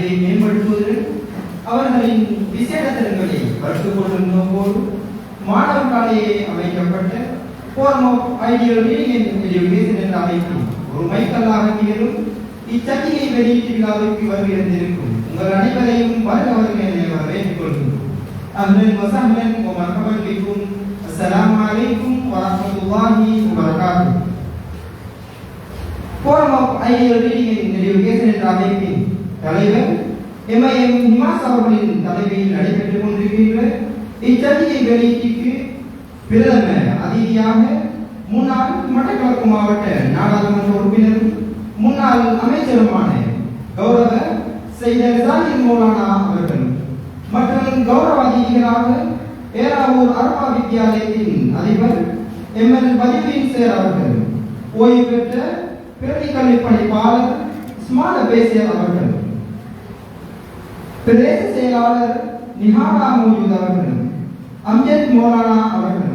அறிவை மேம்படுத்துவதுடன் அவர்களின் விசேட திறன்களை வளர்த்துக் கொள்ளும் நோக்கோடு மாணவர்களாலேயே அமைக்கப்பட்ட Forum of Ideal Reading and Education என்ற அமைப்பின் ஒரு மைக்கல்லாக திகழும் இச்சட்டியை வெளியீட்டு விழாவிற்கு வருகிறந்திருக்கும் உங்கள் அனைவரையும் வருகிறவர்கள் என வரவேற்றுக் கொள்கிறோம். அஹ்லன் வ சஹ்லன் வ மர்ஹபன் பிக்கும். அஸ்ஸலாமு அலைக்கும் வ ரஹ்மத்துல்லாஹி வ பரகாத்துஹு. Forum of Ideal Reading and Education என்ற அமைப்பின் தலைவர் எம் ஹிமாஸ் அவர்களின் தலைமையில் நடைபெற்றுக் கொண்டிருக்கின்ற இச்சட்டியை வெளியீட்டுக்கு பிரதம அதிதியாக முன்னாள் மட்டக்களப்பு மாவட்ட நாடாளுமன்ற உறுப்பினரும் முன்னாள் அமைச்சருமான கௌரவ சையத் ஜாகிர் மௌலானா அவர்கள் மற்றும் கௌரவ அதிதிகளாக ஏராவூர் அரபா வித்தியாலயத்தின் அதிபர் எம்எல் பதிவுதீன் சேர் அவர்கள், ஓய்வு பெற்ற பிரதி கல்வி பணிப்பாளர் இஸ்மால பேசியர் அவர்கள், பிரதேச செயலாளர் நிஹாரா மௌஜூத் அவர்கள், அம்ஜத் மௌலானா அவர்கள்,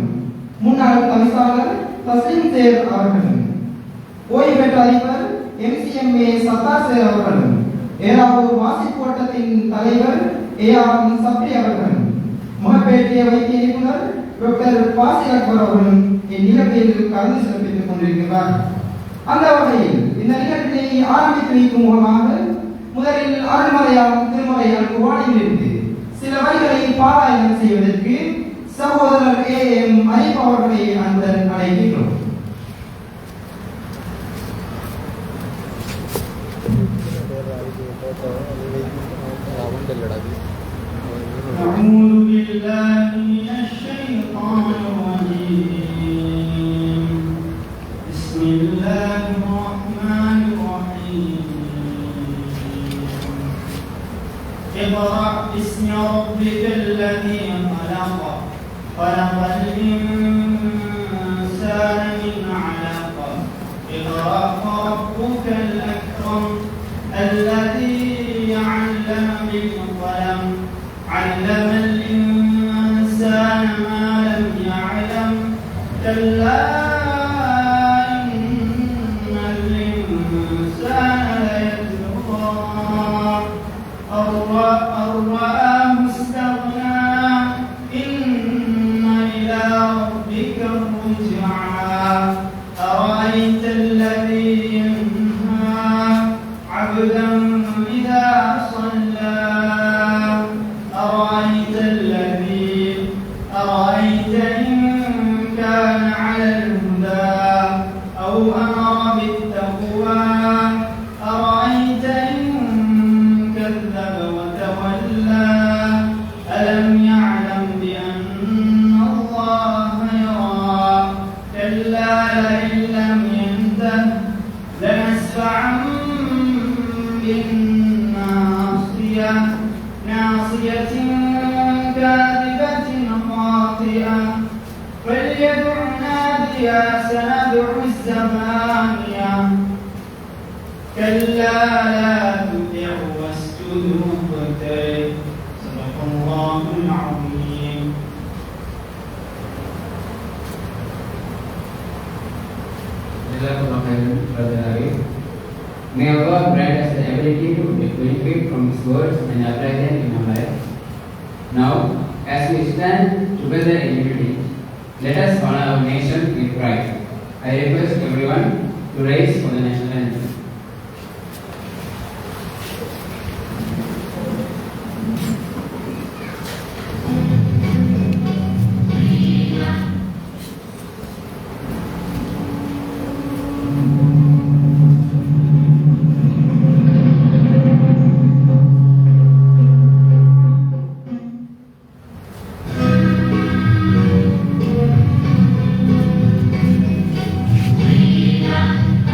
முன்னாள் தவிசாளர் தஸ்லீம் சேர் அவர்கள், ஓய்வு பெற்ற அதிபர் எம்சிஎம்ஏ சத்தார் சேர் அவர்கள், ஏராவூர் வாசிப்பு வட்டத்தின் தலைவர் ஏஆர் சப்ரி அவர்கள், முகப்பேட்டிய வைத்திய நிபுணர் டாக்டர் பாசில் அக்பர் அவர்களும் இந்நிகழ்ச்சியில் கலந்து சிறப்பித்துக் கொண்டிருக்கிறார். அந்த வகையில் இந்த நிகழ்ச்சியை ஆரம்பித்து வைக்கும் முகமாக முதலில் அருள்மறையாம் திருமலை அல்குவானிலிருந்து சில வரிகளை பாராயணம் செய்வதற்கு சகோதரர் ஏஎம் அரிப் அவர்களை அன்புடன் அழைக்கின்றோம். أعوذ بالله من الشيطان الرجيم. بسم الله الرحمن الرحيم. اقرأ باسم ربك الذي خلق خلق الإنسان من علق اقرأ وربك الأكرم الذي علم بالقلم علم الإنسان ما لم يعلم كلا إن الإنسان ليطغى أن رآه استغنى إن إلى ربك الرجعى أرأيت الذي ينهى عبدا إذا صلى أرأيت إن كان على الهدى أو أمر بالتقوى أرأيت إن كذب وتولى ألم يعلم بأن الله يرى كلا لئن لم ينته لنسفعا بالناصية ناصية كاذبة خاطئة فليدع ناديا سندع الزبانية كلا لا تطع واسجد واقترب صدق الله العظيم. Jazakallah khairan, Brother Arif. May Allah grant us the ability to benefit from His words and apply them in our life. Now, as we stand together in unity, let us honor our nation with pride. I request everyone to rise for the national anthem. We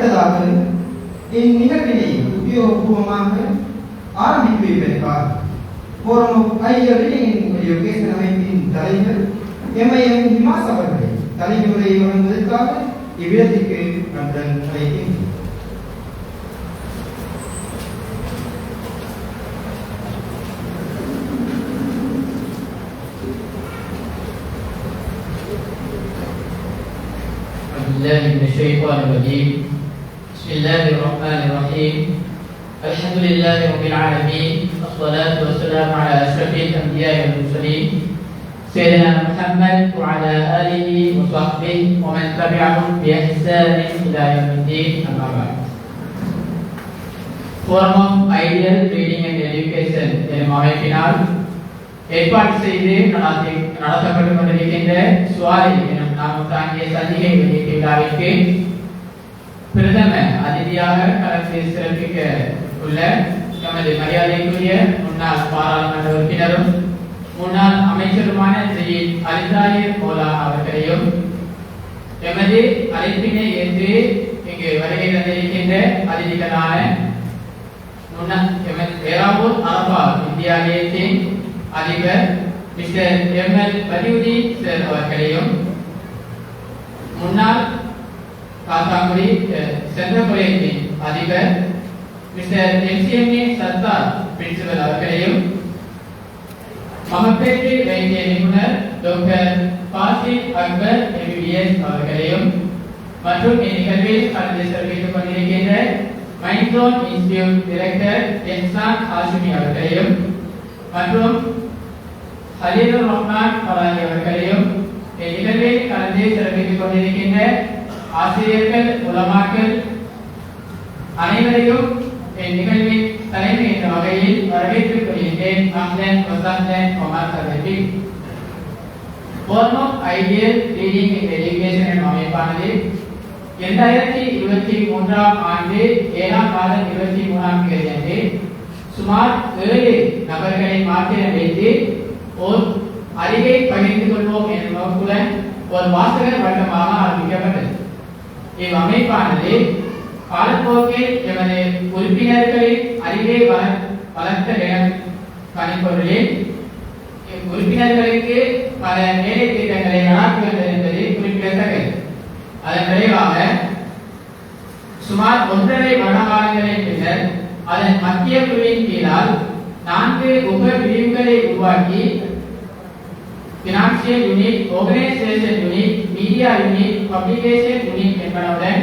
அடுத்ததாக இந்நிகழ்வினை உத்தியோகபூர்வமாக ஆரம்பித்து வைப்பார். Forum of Higher Reading and Education அமைப்பின் தலைவர் MIM Hima's அவர்களை தலைமுறை வழங்குவதற்காக இவ்விடத்திற்கு நன்றன் அழைக்கின்றேன். بسم الله الرحمن الرحيم الحمد لله رب العالمين والصلاة والسلام على أشرف الأنبياء والمرسلين سيدنا محمد وعلى آله وصحبه ومن تبعهم بإحسان إلى يوم الدين أما بعد. Forum of Ideal Reading and Education எனும் அமைப்பினால் ஏற்பாடு செய்து நடத்தப்பட்டு கொண்டிருக்கின்ற சுவாரி எனும் நாமம் தாங்கிய சந்திகை வெளியீட்டு விழாவிற்கு பிரதம அதிதியாக கலந்து சிறப்பிக்க உள்ள எமது மரியாதைக்குரிய முன்னாள் பாராளுமன்ற உறுப்பினரும் முன்னாள் அமைச்சருமான ஸ்ரீ அலிதாயிர் மோலா அவர்களையும் எமது அழைப்பினை ஏற்று இங்கு வருகை தந்திருக்கின்ற அதிதிகளான வேராவூர் அரபா வித்தியாலயத்தின் அதிபர் மிஸ்டர் எம்எல் பதியுதி சார் அவர்களையும் முன்னாள் காத்தாங்குடி சென்ட்ரல் காலேஜின் அதிபர் மிஸ்டர் எம்சிஎம்ஏ சர்தார் பிரின்சிபல் அவர்களையும் மகப்பேற்று வைத்திய நிபுணர் டாக்டர் பாசில் அக்பர் எம்பிபிஎஸ் அவர்களையும் மற்றும் இந்நிகழ்வில் கலந்து சிறப்பித்துக் கொண்டிருக்கின்ற மைண்ட்ஸோன் இன்ஸ்டிடியூட் டைரக்டர் எஸ்னான் ஹாஷிமி அவர்களையும் மற்றும் ஹலீலுர் ரஹ்மான் பரானி அவர்களையும் இந்நிகழ்வில் கலந்து சிறப்பித்துக் கொண்டிருக்கின்ற ஆசிரியர்கள் உலமாக்கள் அனைவரையும் இந்நிகழ்வின் தலைமை என்ற வகையில் வரவேற்றுக் கொள்கின்றேன். அம்தன் வசந்தன் ஒமர் சதபி. Forum of Ideal Reading and Education எனும் அமைப்பானது 2023ஆம் ஆண்டு 7ஆம் மாதம் 23ஆம் தேதியன்று சுமார் 7 நபர்களை மாத்திரம் வைத்து ஓர் அறிவை பகிர்ந்து கொள்வோம் என்ற நோக்குடன் ஒரு வாசகர் வட்டமாக ஆரம்பிக்கப்பட்டது. இவ்வமைப்பானது காலப்போக்கில் எமது உறுப்பினர்களின் அறிவை வளர்த்த கணிப்பொருளில் உறுப்பினர்களுக்கு பல வேலை திட்டங்களை நடாத்தி வந்தது என்பது குறிப்பிடத்தக்கது. அதன் விளைவாக சுமார் 1.5 வருடகாலங்களின் பின்னர் அதன் மத்திய குழுவின் கீழால் 4 உப பிரிவுகளை உருவாக்கி Financial Unit, Organization Unit, Media Unit, Publication Unit என்பனவுடன்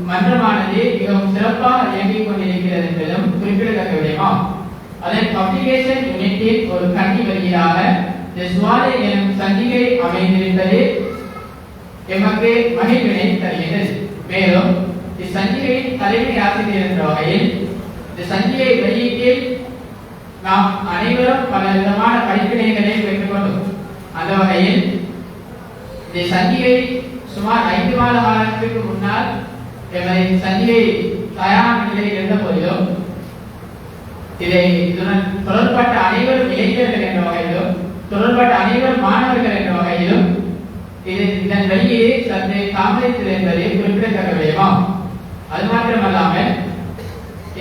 மன்றமானது மிகவும் சிறப்பாக இயங்கிக் கொண்டிருக்கிறது என்பதும் குறிப்பிடத்தக்க விடயமாகும். அதன் பப்ளிகேஷன் யூனிட்டில் ஒரு கல்வி வழியாக சுவாலை எனும் சஞ்சிகை அமைந்திருப்பது எமக்கு மகிழ்வினை தருகிறது. மேலும் இச்சஞ்சிகையின் தலைமை ஆசிரியர் என்ற வகையில் இந்த சஞ்சிகை வெளியீட்டில் நாம் அனைவரும் பல விதமான படிப்பினைகளை பெற்றுக்கொண்டோம். அந்த வகையில் இந்த சஞ்சிகை சுமார் 5 மாத காலத்திற்கு முன்னால் எமது சஞ்சிகை தயாரான நிலையில் இருந்த போதிலும் இதுடன் தொடர்பட்ட அனைவரும் இளைஞர்கள் என்ற வகையிலும் தொடர்பட்ட அனைவரும் மாணவர்கள் என்ற வகையிலும் இதன் வெளியே சற்று தாமதித்தது என்பதை குறிப்பிடத்தக்க விடயமாகும். அது மாத்திரமல்லாமல்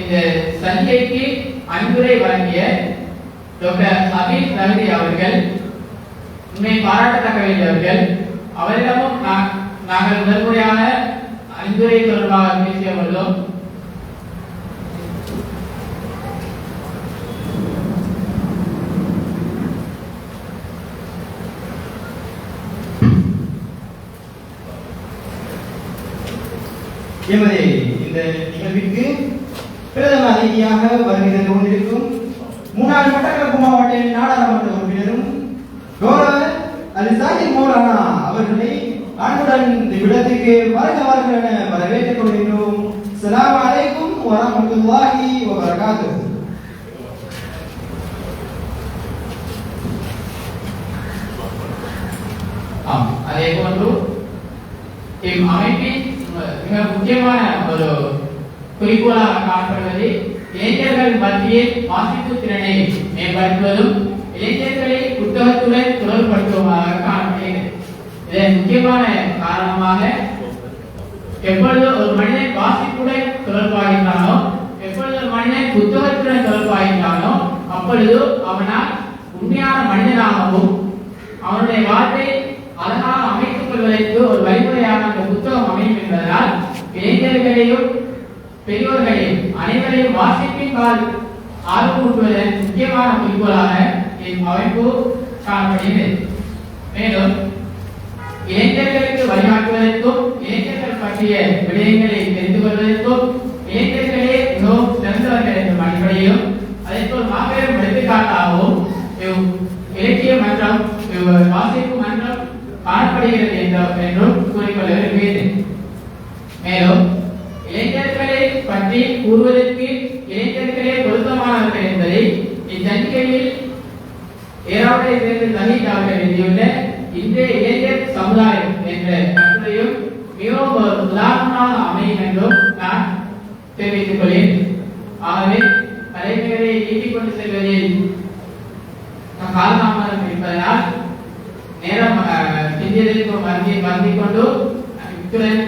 இந்த சஞ்சிகைக்கு அன்புரை வழங்கிய டாக்டர் ஹபீப் ரஹதி அவர்கள் உண்மை பாராட்டத்தக்க வேண்டியவர்கள். அவரிடமும் நாங்கள் முதன்முறையான அன்புரை தொடர்பாக பேசிய உள்ளோம். எமது இந்த நிகழ்விற்கு பிரதம அதிதியாக வருகை தந்து கொண்டிருக்கும் முன்னாள் மட்டக்களப்பு மாவட்ட நாடாளுமன்ற உறுப்பினரும் கௌரவ அலிதாயிர் மௌலானா அவர்களை அன்புடன் இந்த விடத்திற்கு வருக என வரவேற்றுக் கொள்கின்றோம். அஸ்ஸலாமு அலைக்கும் வரஹ்மத்துல்லாஹி வபரகாத்துஹு. அதே போன்று இம்மமைப்பின் மிக முக்கியமான ஒரு குறிக்கோளாக காணப்படுவது இளைஞர்கள் மத்தியில் வாசிப்பு திறனை மேம்படுத்துவதும் இளைஞர்களை புத்தகத்துடன் தொடர்படுத்துவதாக காணப்படுகிறது. இதன் முக்கியமான காரணமாக எப்பொழுது ஒரு மனிதன் வாசிப்புடன் தொடர்பாகின்றானோ, எப்பொழுது மனிதன் புத்தகத்துடன் தொடர்பாகின்றானோ அப்பொழுது அவனால் உண்மையான மனிதனாகவும் அவனுடைய வாழ்வை அழகாக அமைத்துக் கொள்வதற்கு ஒரு வழிமுறையாக அந்த புத்தகம் அமையும் என்பதனால் இளைஞர்களையும் பெரியோர்களையும் அனைவரையும் வாசிப்பின் பால் ஆர்வமூட்டுவதன் முக்கியமான குறிக்கோளாக அமைப்பு காணப்படுகிறது. மேலும் இளைஞர்களுக்கு வழிகாட்டுவதற்கும் இளைஞர்கள் பற்றிய விடயங்களை தெரிந்து கொள்வதற்கும் இளைஞர்களே மிகவும் சிறந்தவர்கள் என்ற அடிப்படையிலும் அதேபோல் மாபெரும் எடுத்துக்காட்டாகவும் இலக்கிய மன்றம் வாசிப்பு மன்றம் காணப்படுகிறது என்றும் கூறிக்கொள்ள விரும்புகிறேன். மேலும் இளைஞர்களை பற்றி கூறுவதற்கு இளைஞர்களே பொருத்தமானவர்கள் என்பதை இச்சந்திக்கையில் ஏராளத்தை சேர்ந்து நவீன் அவர்கள் எழுதியுள்ள இன்றைய இளைஞர் சமுதாயம் என்ற கட்டுரையும் மிகவும் உதாரணமாக அமையும் என்றும் நான் தெரிவித்துக் கொள்கிறேன். ஆகவே தலைமையை நீட்டிக் கொண்டு செல்வதில் காலதாமதம் இருப்பதனால் நேரம் சிந்தியதற்கு வருந்திக் கொண்டு இத்துடன்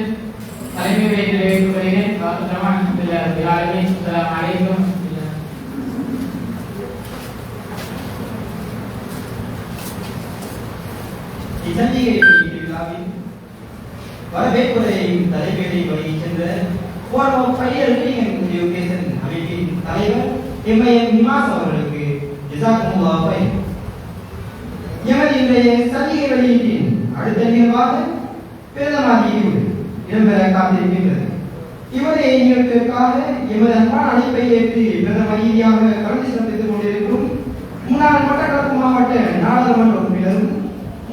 தலைமையை நிறைவேற்றிக் கொள்கிறேன். அனைவரும் இசஞ்சிகை விழாவின் வரவேற்புரை தலைமையை வழங்கி சென்ற Forum of Higher Learning and Education அமைப்பின் தலைவர் எம்.ஐ.எம். நிமாஸ் அவர்களுக்கு ஜஸாக்குமுல்லாஹ் ஹைர். எமது இன்றைய சஞ்சிகை வெளியீட்டின் அடுத்த நிகழ்வாக பிரதமர் இடம்பெற காத்திருக்கின்றது. இவரை நிகழ்ச்சிற்காக எமது அன்பான அழைப்பை ஏற்று பிரதம ரீதியாக கலந்து சிறப்பித்துக் கொண்டிருக்கும் முன்னாள் மட்டக்களப்பு மாவட்ட நாடாளுமன்ற உறுப்பினரும்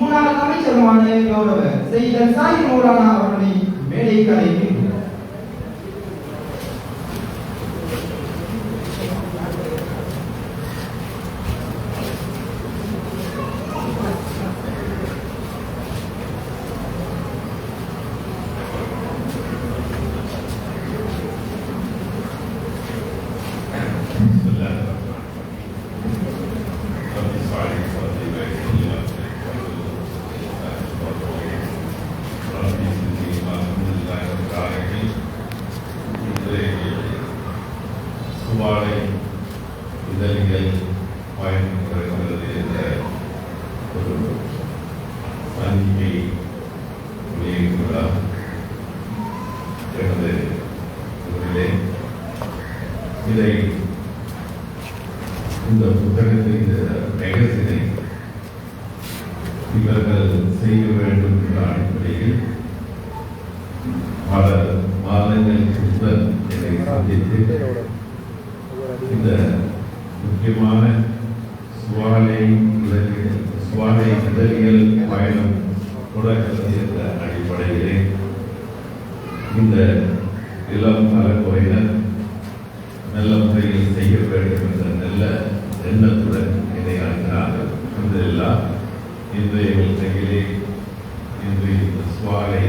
முன்னாள் அமைச்சருமான கௌரவ செய்தன் சாஹிப் மௌலானா அவர்களை மேடைக்கு அழைக்கின்றனர். சுவாலை இதழ்கள் பயன்படுகிறது என்ற ஒரு சந்திப்பை வெளியிட்டுள்ளார். எனது ஊரிலே இதை இந்த புத்தகத்தை இந்த மேகசினை இவர்கள் செய்ய வேண்டும் என்ற அடிப்படையில் பல மாதங்களுக்கு முன்னர் என்னை சந்தித்து இந்த முக்கியமான சுவாலை இதழியல் பயணம் தொடர்கிறது என்ற அடிப்படையிலே இந்த இளம் தலைமுறையினர் நல்ல முறையில் செய்ய வேண்டும் என்ற நல்ல எண்ணத்துடன் என்னை அழைக்கிறார்கள். இதெல்லாம் இன்றைய நிலையிலே இன்று இந்த சுவாலை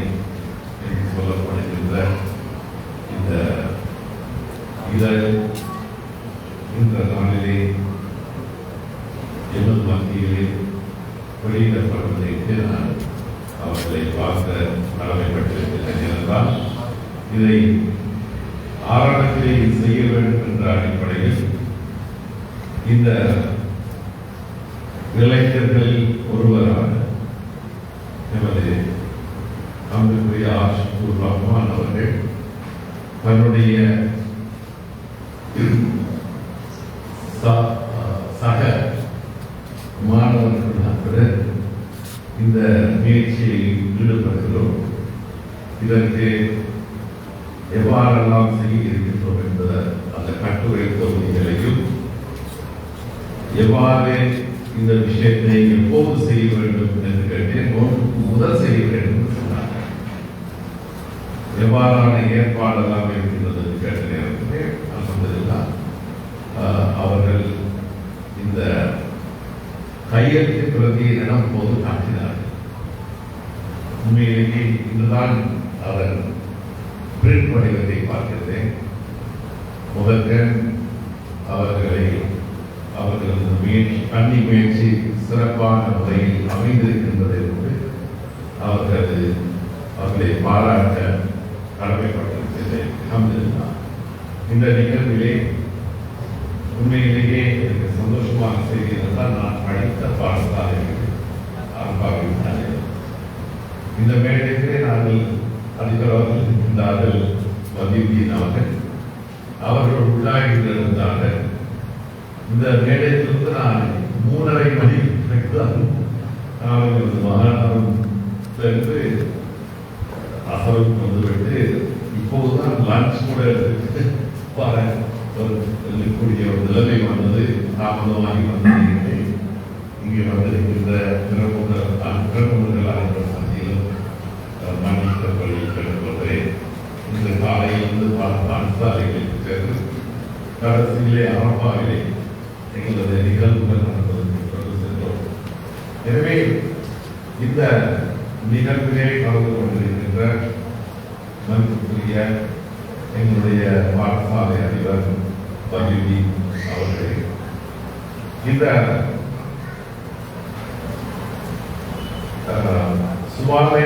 என்று சொல்லப்படுகின்ற இந்த இதழ் இந்த நாளிலே எமது மத்தியிலே வெளியிடப்படுவதற்கு நான் அவர்களை பார்க்க கடமைப்பட்டிருக்கிறேன். என்றால் இதை ஆரம்பத்திலே செய்ய வேண்டும் என்ற அடிப்படையில் இந்த இளைஞர்களில் ஒருவரான எமது அன்புக்குரிய ஆஷிபுர் ரஹ்மான் அவர்கள் தன்னுடைய சக மாணவர்களுடன் இந்த முயற்சியில் ஈடுபடுகிறோம். இதற்கு எவ்வாறெல்லாம் செய்ய இருக்கின்றோம் என்பத அந்த கட்டுரை தொகுதிகளையும் எவ்வாறு இந்த விஷயத்தை எப்போது செய்ய வேண்டும் என்று கேட்டேன். முதல் செய்ய வேண்டும் என்று சொன்னாங்க. எவ்வாறான ஏற்பாடெல்லாம் இருக்கின்றது என்று கேட்ட நேரத்திலே அல்ஹம்துலில்லாஹ் அவர்கள் இந்த கையெழுத்து பிரதியிடம் போது காட்டினார்கள். உண்மையிலேயே இன்றுதான் அவர் பிரிண்ட் வடிவத்தை பார்க்கிறேன். முதற்கண் அவர்களது முயற்சி கல்வி முயற்சி சிறப்பான முறையில் அமைந்திருக்கின்றது என்று அவர்களை பாராட்ட கடமைப்பட்டிருக்கிறேன். அல்ஹம்துலில்லாஹ். இந்த நிகழ்விலே உண்மையிலேயே எனக்கு சந்தோஷமான செய்தி என்றால் நான் படித்த பாடசாலையில் ஆரம்பித்தார்கள். இந்த மேடையிலே நாங்கள் அதிபர் அவர்கள் இருக்கின்றார்கள், வதியுதீன் அவர்கள் உள்ளாகி இருந்தார்கள். இந்த மேடையிலிருந்து நான் 3:30 மணிக்கு அவர்களது மகாணம் சென்று அசருக்கு வந்துவிட்டு இப்போதுதான் லஞ்ச் கூட கூடிய ஒரு நிலைமை வந்தது. தாமதமாகி வந்தது. இங்கே வந்திருக்கின்ற பிறப்புணர்களாக மத்தியிலும் மன்னித்தவர்களை கேட்டுக்கொள்கிறேன். இந்த காலையிலிருந்து பல பாடசாலைகளுக்கு சென்று கடைசியிலே அரபாவிலே எங்களது நிகழ்வுகள் நடப்பதற்கு சென்றோம். எனவே இந்த நிகழ்விலே கலந்து கொண்டிருக்கின்ற மதிப்புக்குரிய எங்களுடைய பாடசாலை அதிபர் வதியுதீன் அவர்களே, இந்த சுபாவை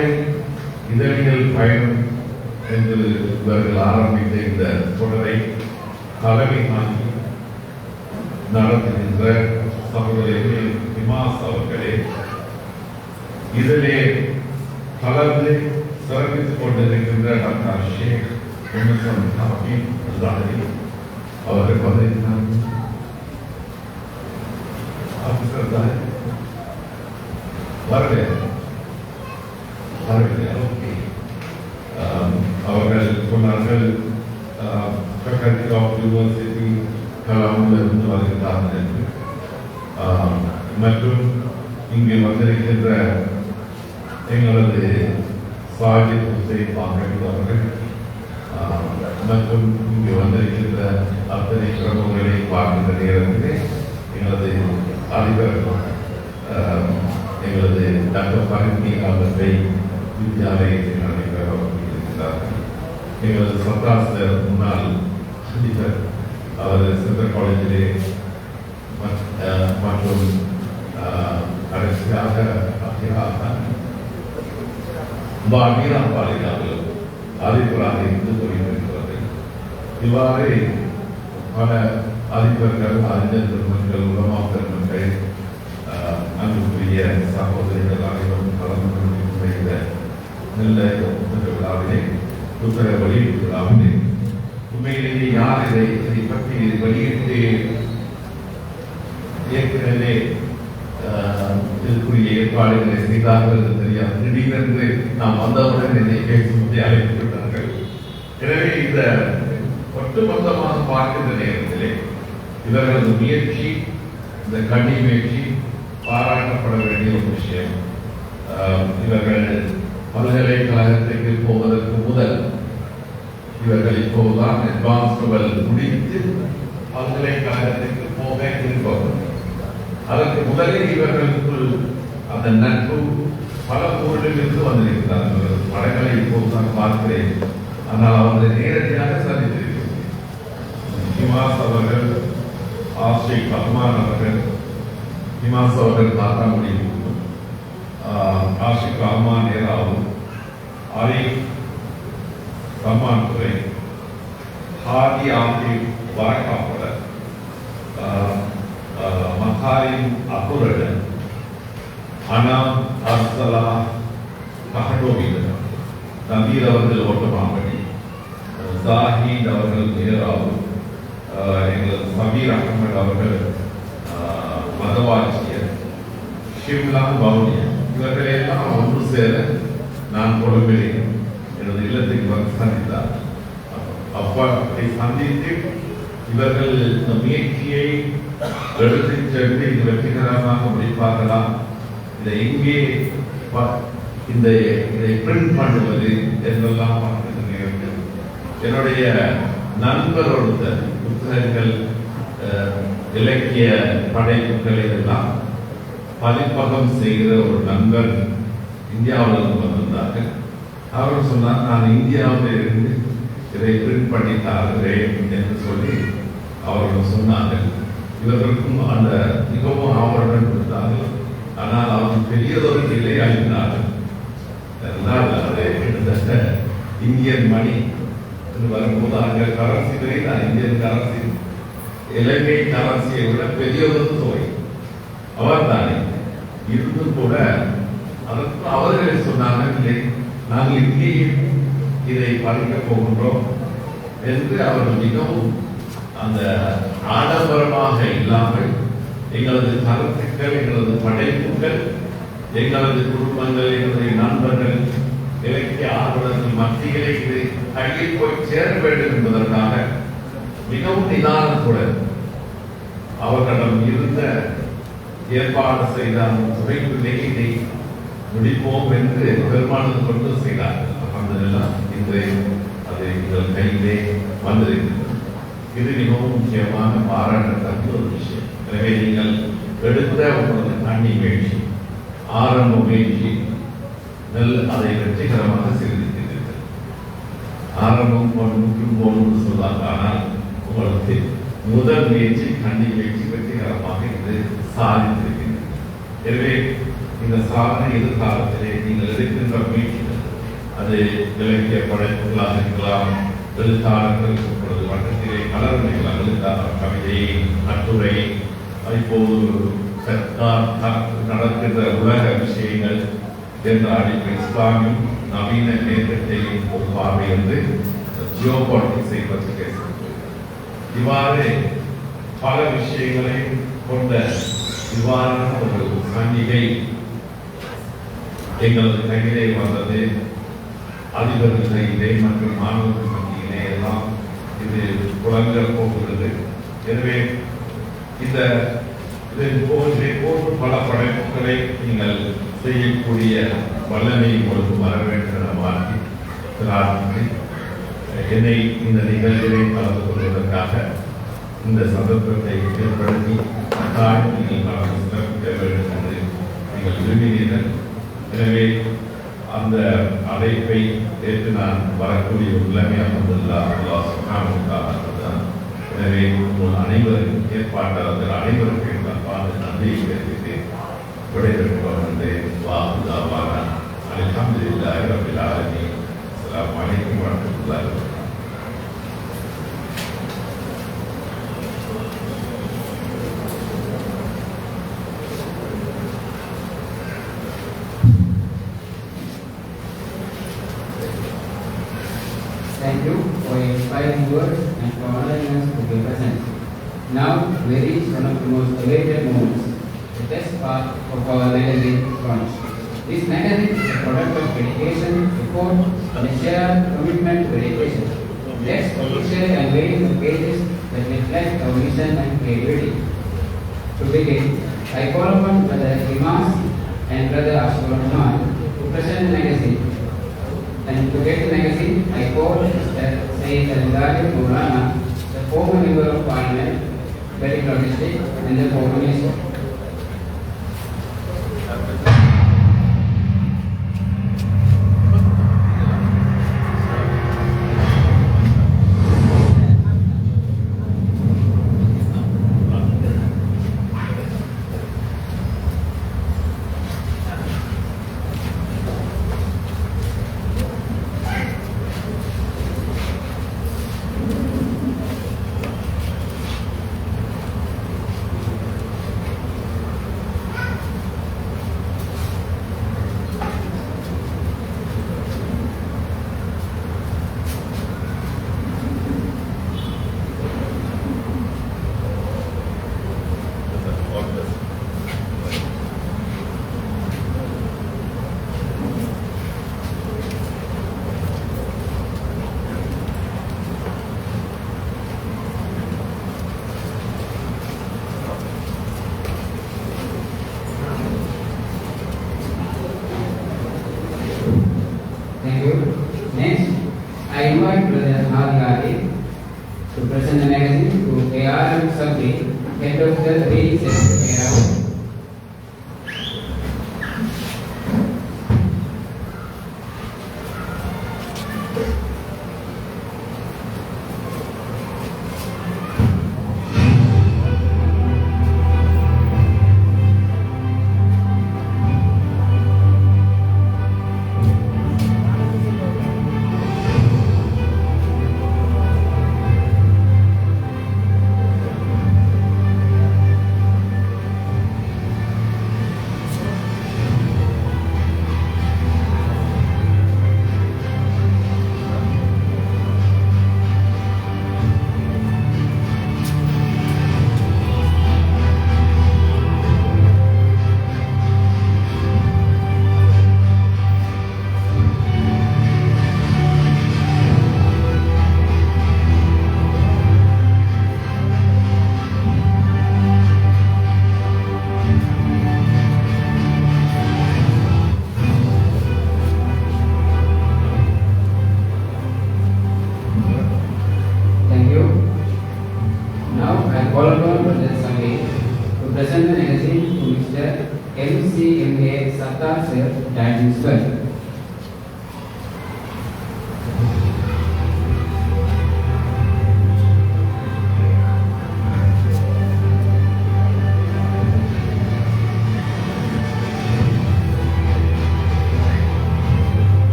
இதழியல் பயணம் என்று இவர்கள் ஆரம்பித்த இந்த தொடரை தலைமை தாங்கி நடத்துகின்ற சகோதரர்கள் இமாஸ் அவர்களே, இதிலே கலந்து சிறப்பித்துக் கொண்டிருக்கின்ற டாக்டர் ஷேக் அவர்கள் வந்திருக்கிறார்கள். அவர்கள் சொன்னார்கள் ஃபேக்கல்டி ஆஃப் யூனிவர்சிட்டி கலாமிலிருந்து வருகிறார்கள் என்று. மற்றும் இங்கு வந்திருக்கின்ற எங்களது சாஜித் ஹுசைன் அவர்கள் மற்றும் இங்கு வந்திருக்கின்ற அத்தனை பிரமுகர்களை பார்க்கின்ற நேரத்திலே எங்களது அதிபர் எங்களது டாக்டர் பரமி அவர்களை வித்யாலயத்தில் நடைபெறுகிறார்கள். எங்களது சத்தாஸ்தர் முன்னாள் அதிபர் அவர் சென்ட்ரல் காலேஜிலே மற்றும் கடைசியாக மீரா பாலிகாவில் அதிபராக இருந்து வருகிறார்கள். இவ்வாறு பல அதிபர்கள், அறிஞர் பெருமக்கள், உலமா பெருமக்கள், அன்புக்குரிய சகோதரிகள் அனைவரும் கலந்து கொண்டிருக்கிற நல்ல விழாவிலே புத்தக வெளியீட்டு விழாவிலே உண்மையிலேயே யார் இதை பற்றி வெளியிட்டு ஏற்கனவே இதற்குரிய ஏற்பாடுகளை செய்தார்கள் என்று தெரியாது. திடீரென்று நாம் வந்தவுடன் என்னை பேசுவதை அழைத்து விட்டார்கள். எனவே இந்த ஒட்டுமொத்தமாக பார்க்கின்ற நேரத்திலே இவர்களது முயற்சி, இந்த கல்வி முயற்சி பாராட்டப்பட வேண்டிய ஒரு விஷயம். இவர்கள் பல்கலைக்கழகத்திற்கு போவதற்கு முதல் இவர்கள் இப்போதுதான் அட்வான்ஸ் லெவல் முடித்து பல்கலைக்கழகத்திற்கு போக இருப்பவர்கள். அதற்கு முதலில் இவர்களுக்குள் அந்த நட்பு பல ஊரிலிருந்து வந்திருக்கிறார்கள். படங்களை இப்போதுதான் பார்க்கிறேன், ஆனால் அவர்களை நேரடியாக சந்தித்திருக்கிறேன். ஹிமாஸ் அவர்கள், ஆஸ்ரிக் ரஹ்மான் அவர்கள், ஹிமாஸ் அவர்கள் காத்தாங்குடி, ஆஷிக் ரஹ்மான் ஏராவு, ஆரிஃப் ரஹ்மான் துறை, ஹாதி ஆசிப் வரகாப்பட, மகாரிம் அபுரடன், அனாம் அர்சலா கஹடோவிதன், நபீர் அவர்கள் ஓட்டமாம்படி, ஜாஹீத் அவர்கள் மேராவு, எங்களது சபீர் அகமது அவர்கள் மதவாட்சியர், ஷிம்லா பவுனியர், இவர்களெல்லாம் ஒன்று சேர நான் கொழும்பிலே எனது இல்லத்துக்கு வந்து சந்தித்தார். அப்படி சந்தித்து இவர்கள் இந்த முயற்சியை எடுத்து சென்று இது வெற்றிகரமாக முடிப்பார்களா, இதை எங்கே இதை பிரிண்ட் பண்ணுவது என்றெல்லாம் பார்க்கின்ற நேரத்தில் என்னுடைய நண்பர் ஒருத்தர் புத்தகங்கள், இலக்கிய படைப்புகளை எல்லாம் பதிப்பகம் செய்கிற ஒரு நண்பர் இந்தியாவிலிருந்து வந்திருந்தார்கள். அவர் சொன்னார், நான் இந்தியாவில் இருந்து இதை பிரிண்ட் பண்ணி தருகிறேன் என்று சொல்லி அவர்கள் சொன்னார்கள். இவர்களுக்கும் அந்த மிகவும் ஆவலுடன் கொடுத்தார்கள். ஆனால் அவர்கள் பெரியதொரு நிலை அழிந்தார்கள். கிட்டத்தட்ட இந்தியன் மணி இது வரும்போது அங்கே கரன்சி தெரியுது, இந்தியன் கரன்சி இலங்கை கரன்சியை விட பெரிய ஒரு தொகை. அவர் தானே இருந்தும் கூட அதற்கு அவர்களே சொன்னார்கள், இல்லை நாங்கள் இங்கேயே இதை பறிக்கப் போகின்றோம் என்று அவர்கள் மிகவும் அந்த ஆடம்பரமாக இல்லாமல் எங்களது கருத்துக்கள், எங்களது படைப்புகள், எங்களது குடும்பங்கள், எங்களது நண்பர்கள், இலக்கிய ஆர்வலர்கள் மத்தியிலே இது கையில் போய் சேர வேண்டும் என்பதற்காக மிகவும் நிதானத்துடன் அவர்களிடம் இருந்த ஏற்பாடு செய்த அந்த துறைக்குள்ளேயே இதை முடிப்போம் என்று பெருமானது கொண்டு செய்தார்கள். அதெல்லாம் இன்று அது எங்கள் கையிலே வந்திருக்கிறது. இது மிகவும் முக்கியமான பாராட்டத்தக்க ஒரு விஷயம். எனவே நீங்கள் எடுத்த உங்களது தண்ணி முயற்சி, ஆரம்ப முயற்சி அதை வெற்றிகரமாக செய்திருக்கிறீர்கள். ஆரம்பம் போன்னு சொல்லாங்க, ஆனால் உங்களுக்கு முதல் முயற்சி கண்ணி முயற்சி வெற்றிகரமாக இது சாதித்திருக்கிறது. எனவே இந்த சாதனை எதிர்காலத்திலே நீங்கள் எடுக்கின்ற முயற்சிகள் அது இலக்கிய படைப்புகளாக இருக்கலாம், எழுத்தாளர்கள் இப்பொழுது வட்டத்திலே கலர்மைகளாக எழுத்தாளர் கவிதை, கட்டுரை, இப்போது நடக்கின்ற உலக விஷயங்கள் என்ற அடிப்படை இஸ்லாமியும் நவீன நேரத்தையும் ஒரு பார்வை என்று ஜியோபாலிட்டிக்ஸை பற்றி பேசுகிறது. இவ்வாறு பல விஷயங்களை கொண்ட இவ்வாறான ஒரு சங்கிகை எங்களது கையிலே வந்தது. அதிபர்கள் கையிலே மற்றும் மாணவர்கள் மத்தியிலே எல்லாம் இது புலங்க போகிறது. எனவே இந்த போன்று பல படைப்புகளை நீங்கள் செய்யக்கூடிய வல்லமை உங்களுக்கு வர வேண்டும் என வாழ்த்தி என்னை இந்த நிகழ்ச்சியை கலந்து கொள்வதற்காக இந்த சந்தர்ப்பத்தை ஏற்படுத்தி நீங்கள் கலந்து சிறப்பிக்க வேண்டும் என்று நீங்கள் விரும்பினீர்கள். எனவே அந்த அழைப்பை ஏற்று நான் வரக்கூடிய உள்ளமே அல்லாஹ். எனவே உங்கள் அனைவரும் ஏற்பாட்டாளர்கள் அனைவருக்கும் நான் பார்த்து நன்றியை தெரிவித்து விடைபெறுவோம் என்று வாக்குதாவான அல்ஹம்துலில்லாஹி ரப்பில் ஆலமீன். அஸ்ஸலாமு அலைக்கும் வரஹ்மத்துல்லாஹி வபரகாத்துஹு. Thank you for your inspiring words and for honoring us with your presence. Now we reach one of the most awaited moments, the best part of our magazine launch. This magazine is a product of dedication, effort, and a shared commitment to education. Let's officially unveil the pages that reflect our mission and creativity. To begin, I call upon Brother Imas and Brother Ashur Rahman to present the magazine. And to get the magazine, I called Mr. Sayyid Al-Ghali Maulana, the former member of Parliament, Barikrah District, and the former minister. Thank you. Next, I invite Brother Al-Ghali to present the magazine to A.R. Sabri, head of the reading section. I call upon Brother Sangeet to present the magazine to Mr. MCMA Sattar Sir, that is well.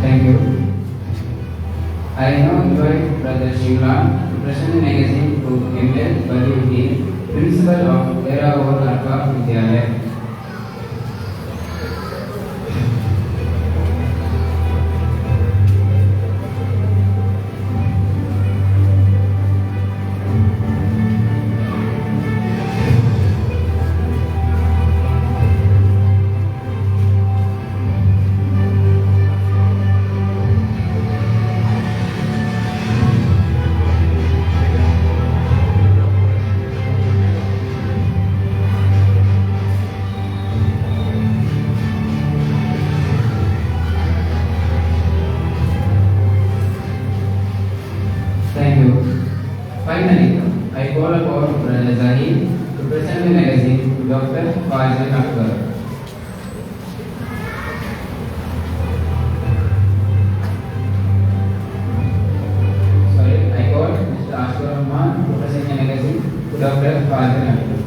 Thank you. I now invite Brother Shivram to present the magazine to ML Baliuddin, Principal of Era Or Alpha Vidyalaya. Thank you. Finally, I call upon Brother Zahid to present the magazine to Dr. Fazil Akbar. Sorry, I call Mr. Ashwar Rahman to present the magazine to Dr. Fazil Akbar.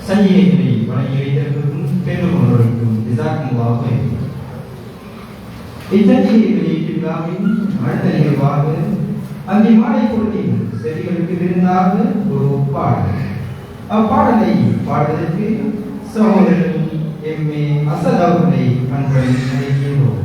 சஞ்சிகைகளை வழங்கி வைத்திருக்கும் பெருமொருக்கும் ஜஸாக்குமுல்லாஹ் ஹைர். இச்சஞ்சிகை வெளியீட்டு விழாவின் அடுத்த நிகழ்வாக அங்கே மாலை பொழுதில் செவிகளுக்கு விருந்தாக ஒரு பாடல். அப்பாடலை பாடுவதற்கு சகோதரர் எம்.ஏ. அசத் அவர்களை அன்புடன் அழைக்கிறோம்.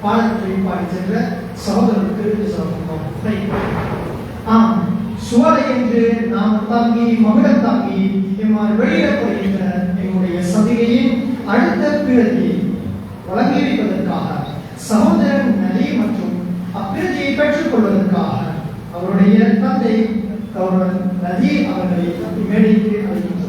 பாடத்தை பாடி சென்ற சகோதரருக்கு சுவலை என்று நாம் தாங்கி மகுடம் தாங்கி எம்மால் வெளியிடப்படுகின்ற எங்களுடைய சபையின் அடுத்த பீடத்தை வழங்கி வைப்பதற்காக சகோதரன் நதி மற்றும் அப்பிரதியை பெற்றுக் கொள்வதற்காக அவருடைய தந்தை கௌரவன் நதி அவர்களை மேடைக்கு அழைக்கின்றோம்.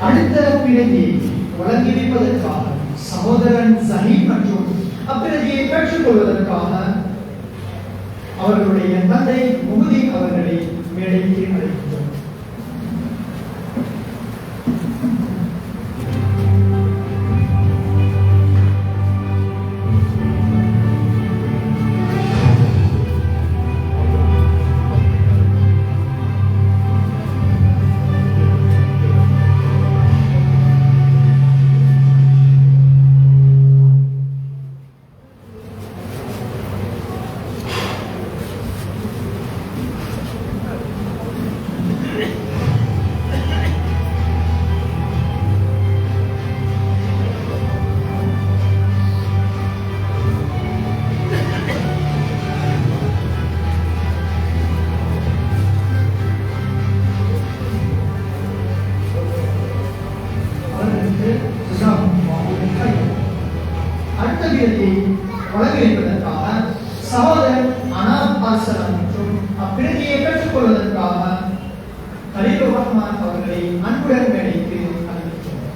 அடுத்த பிறகு வழங்கி வைப்பதற்காக சகோதரன் சஹீப் மற்றும் அப்பிரதியை பெற்றுக் கொள்வதற்காக அவர்களுடைய தந்தை முகுதி அவர்களை மேடைக்கு அழைக்கின்றோம். அடுத்த வீரத்தை வழங்கி வைப்பதற்காக சகோதரன் அனாப் ஆசலம் மற்றும் அப்பிரதியை பெற்றுக் கொள்வதற்காக கலீலுர் ரஹ்மான் அவர்களை அன்புடன் மேடைக்கு அழைக்கின்றோம்.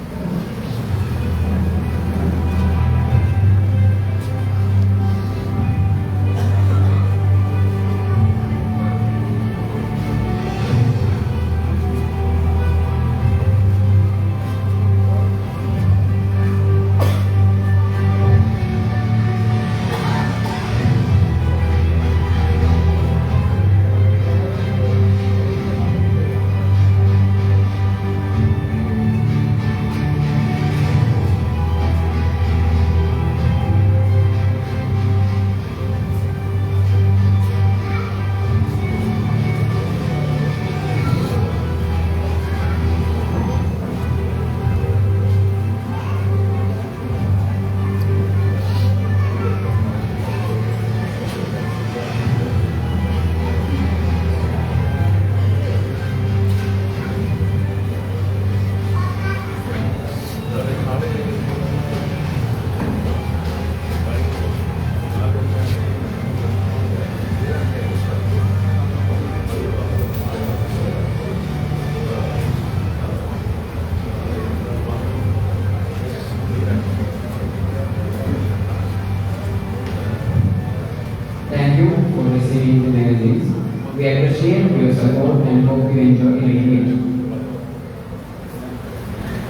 Thank you for receiving the magazines. We appreciate your support and hope you enjoy reading it.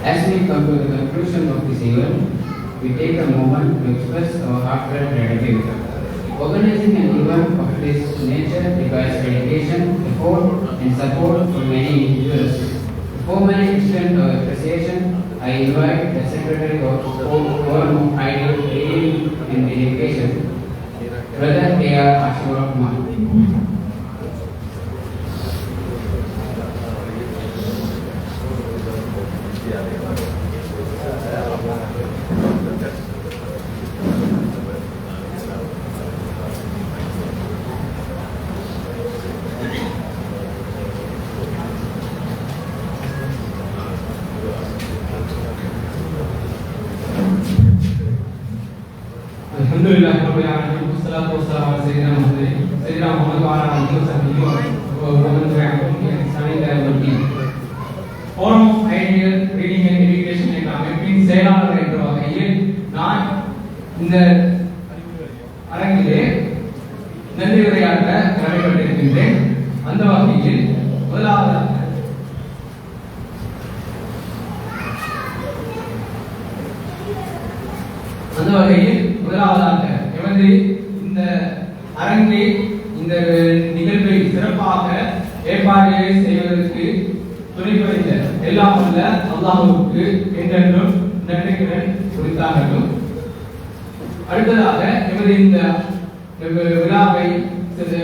As we come to the conclusion of this event, we take a moment to express our heartfelt gratitude. Organizing an event of this nature requires dedication, effort, and support from many individuals. Before many extend our appreciation, I invite the Secretary of Forum of Higher Training and Education, Brother A.R. Ashur Rahman. Alhamdulillah, wassalatu wassalamu ala sayyidina Muhammad wa ala alihi wa sahbihi wa man tabi'ahum bi ihsan ila yawmid din. Forum of Higher Training and Education என்ற அமைப்பின் செயலாளர் என்ற வகையில் நான் இந்த அரங்கிலே அந்த வகையில் முதலாவதாக எமது இந்த அரங்கை இந்த நிகழ்வை சிறப்பாக ஏற்பாடு செய்வதற்கு துணை புரிந்த எல்லாம் உள்ள அல்லாஹ்வுக்கு என்றென்றும் நன்றியுடன் குறித்தார்கள். அடுத்ததாக எமது இந்த விழாவை